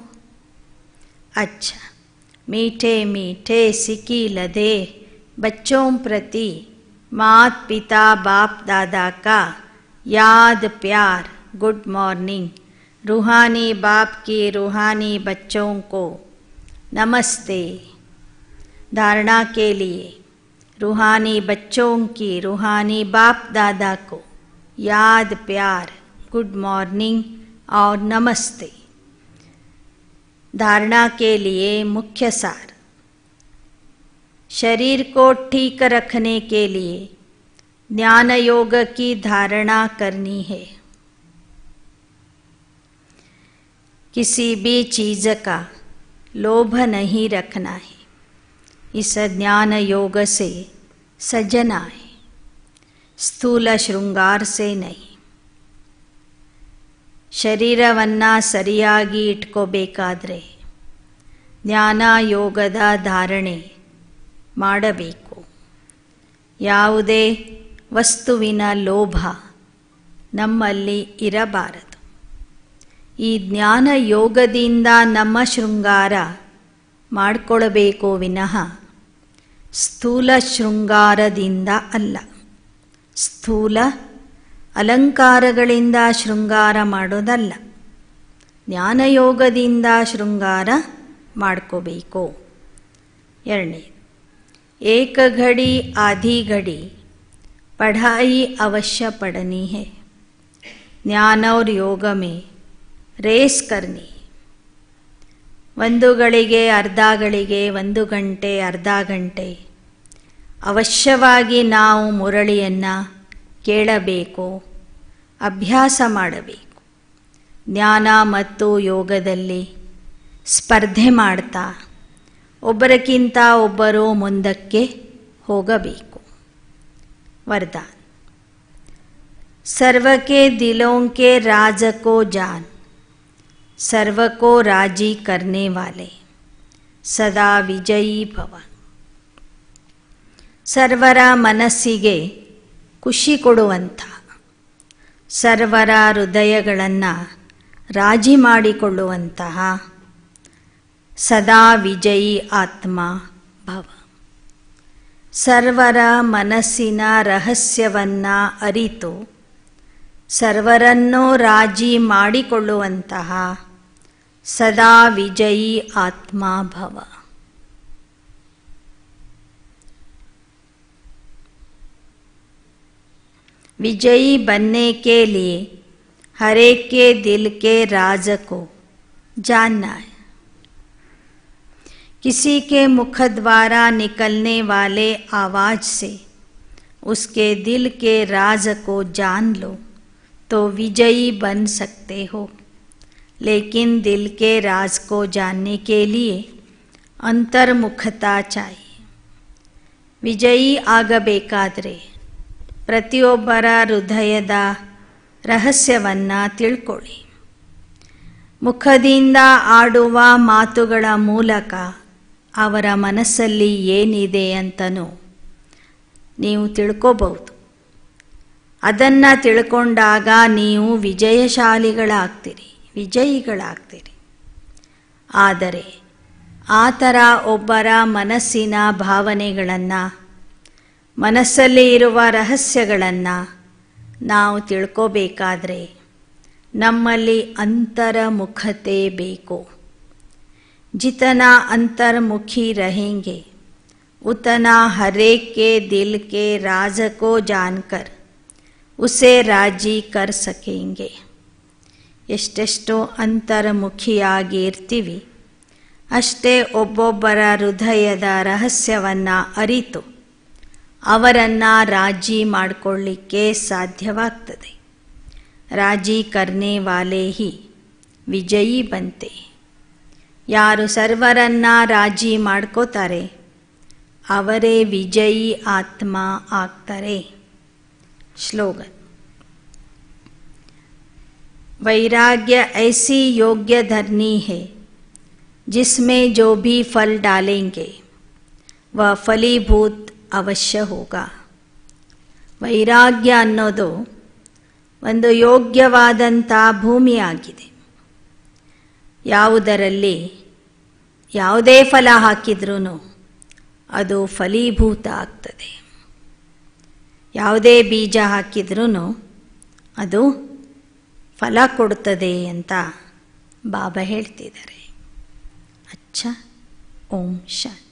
अच्छा मीठे मीठे सिकी लदे बच्चों प्रति मात पिता बाप दादा का याद प्यार गुड मॉर्निंग. रूहानी बाप की रूहानी बच्चों को नमस्ते. धारणा के लिए रूहानी बच्चों की रूहानी बाप दादा को याद प्यार गुड मॉर्निंग और नमस्ते. धारणा के लिए मुख्य सार. शरीर को ठीक रखने के लिए ज्ञान योग की धारणा करनी है. किसी भी चीज़ का लोभ नहीं रखना है. इस ज्ञान योग से सजना है, स्थूल श्रृंगार से नहीं. ಶರೀರವನ್ನು ಸರಿಯಾಗಿ ಇಟ್ಕೋಬೇಕಾದ್ರೆ ಜ್ಞಾನ ಯೋಗದ ಧಾರಣೆ ಮಾಡಬೇಕು. ಯಾವುದೇ ವಸ್ತುವಿನ ಲೋಭ ನಮ್ಮಲ್ಲಿ ಇರಬಾರದು. ಈ ಜ್ಞಾನ ಯೋಗದಿಂದ ನಮ್ಮ ಶೃಂಗಾರ ಮಾಡಿಕೊಳ್ಳಬೇಕು ವಿನಃ ಸ್ಥೂಲ ಶೃಂಗಾರದಿಂದ ಅಲ್ಲ. ಸ್ಥೂಲ ಅಲಂಕಾರಗಳಿಂದ ಶೃಂಗಾರ ಮಾಡೋದಲ್ಲ, ಜ್ಞಾನಯೋಗದಿಂದ ಶೃಂಗಾರ ಮಾಡ್ಕೋಬೇಕು. ಎರಡನೇ, एक घड़ी आधी घड़ी पढ़ाई अवश्य पढ़नी है. ज्ञान और योग में रेस करनी. ಒಂದು ಗಳಿಗೆ ಅರ್ಧ ಗಳಿಗೆ, 1 ಗಂಟೆ ಅರ್ಧ ಗಂಟೆ ಅವಶ್ಯವಾಗಿ ನಾವು ಮುರಳಿಯನ್ನು ಕೇಳಬೇಕು, ಅಭ್ಯಾಸ ಮಾಡಬೇಕು. ಜ್ಞಾನ ಮತ್ತು ಯೋಗದಲ್ಲಿ ಸ್ಪರ್ಧೆ ಮಾಡ್ತಾ ಒಬ್ಬರಕ್ಕಿಂತ ಒಬ್ಬರು ಮುಂದಕ್ಕೆ ಹೋಗಬೇಕು. वरदान. सर्व के दिलों के राज को जान, सर्व को राजी करने वाले सदा विजयी भव. ಸರ್ವರ ಮನಸ್ಸಿಗೆ ಖುಷಿ ಕೊಡುವಂಥ, ಸರ್ವರ ಹೃದಯಗಳನ್ನು ರಾಜಿ ಮಾಡಿಕೊಳ್ಳುವಂತಹ ಸದಾ ವಿಜಯೀ ಆತ್ಮ ಭವ. ಸರ್ವರ ಮನಸ್ಸಿನ ರಹಸ್ಯವನ್ನ ಅರಿತು ಸರ್ವರನ್ನೂ ರಾಜಿ ಮಾಡಿಕೊಳ್ಳುವಂತಹ सदा विजयी आत्मा भव। विजयी बनने के लिए हर एक के दिल के राज को जानना है। किसी के मुख द्वारा निकलने वाले आवाज से उसके दिल के राज को जान लो तो विजयी बन सकते हो। लेकिन दिल के राज को जानने के लिए ಅಂತರ್ಮುಖತಾ चाहिए। ವಿಜಯಿ ಆಗಬೇಕಾದರೆ ಪ್ರತಿಯೊಬ್ಬರ ಹೃದಯದ ರಹಸ್ಯವನ್ನು ತಿಳ್ಕೊಳ್ಳಿ। ಮುಖದಿಂದ ಆಡುವ ಮಾತುಗಳ ಮೂಲಕ ಅವರ ಮನಸ್ಸಲ್ಲಿ ಏನಿದೆ ಅಂತನೂ ನೀವು ತಿಳ್ಕೋಬಹುದು। ಅದನ್ನು ತಿಳ್ಕೊಂಡಾಗ ನೀವು ವಿಜಯಶಾಲಿಗಳಾಗ್ತೀರಿ, ವಿಜಯಿಗಳಾಗ್ತೀರಿ। ಆದರೆ ಆ ಥರ ಒಬ್ಬರ ಮನಸ್ಸಿನ ಭಾವನೆಗಳನ್ನು, ಮನಸ್ಸಲ್ಲಿ ಇರುವ ರಹಸ್ಯಗಳನ್ನು ನಾವು ತಿಳ್ಕೋಬೇಕಾದ್ರೆ ನಮ್ಮಲ್ಲಿ ಅಂತರ್ಮುಖತೆ ಬೇಕು। जितना अंतर्मुखी रहेंगे उतना हर एक के दिल के राज को जानकर उसे राजी कर सकेंगे। ಎಷ್ಟೆಷ್ಟೋ ಅಂತರ್ಮುಖಿಯಾಗಿರ್ತೀವಿ ಅಷ್ಟೇ ಒಬ್ಬೊಬ್ಬರ ಹೃದಯದ ರಹಸ್ಯವನ್ನು ಅರಿತು ಅವರನ್ನು ರಾಜಿ ಮಾಡಿಕೊಳ್ಳಿಕ್ಕೆ ಸಾಧ್ಯವಾಗ್ತದೆ। ರಾಜಿ ಕರ್ನೆ ವಾಲೆ ಹಿ ವಿಜಯಿ ಬಂತೆ। ಯಾರು ಸರ್ವರನ್ನ ರಾಜಿ ಮಾಡ್ಕೋತಾರೆ ಅವರೇ ವಿಜಯಿ ಆತ್ಮ ಆಗ್ತಾರೆ। श्लोगन। वैराग्य ऐसी योग्य धरनी है जिसमें जो भी फल डालेंगे वह फलीभूत अवश्य होगा। ವೈರಾಗ್ಯ ಅನ್ನೋದು ಒಂದು ಯೋಗ್ಯವಾದಂಥ ಭೂಮಿಯಾಗಿದೆ। ಯಾವುದರಲ್ಲಿ ಯಾವುದೇ ಫಲ ಹಾಕಿದ್ರೂ ಅದು ಫಲೀಭೂತ ಆಗ್ತದೆ। ಯಾವುದೇ ಬೀಜ ಹಾಕಿದ್ರೂ ಅದು ಫಲ ಕೊಡ್ತದೆ ಅಂತ ಬಾಬಾ ಹೇಳ್ತಿದ್ದಾರೆ। ಅಚ್ಚಾ, ಓಂ ಶಾಂತಿ।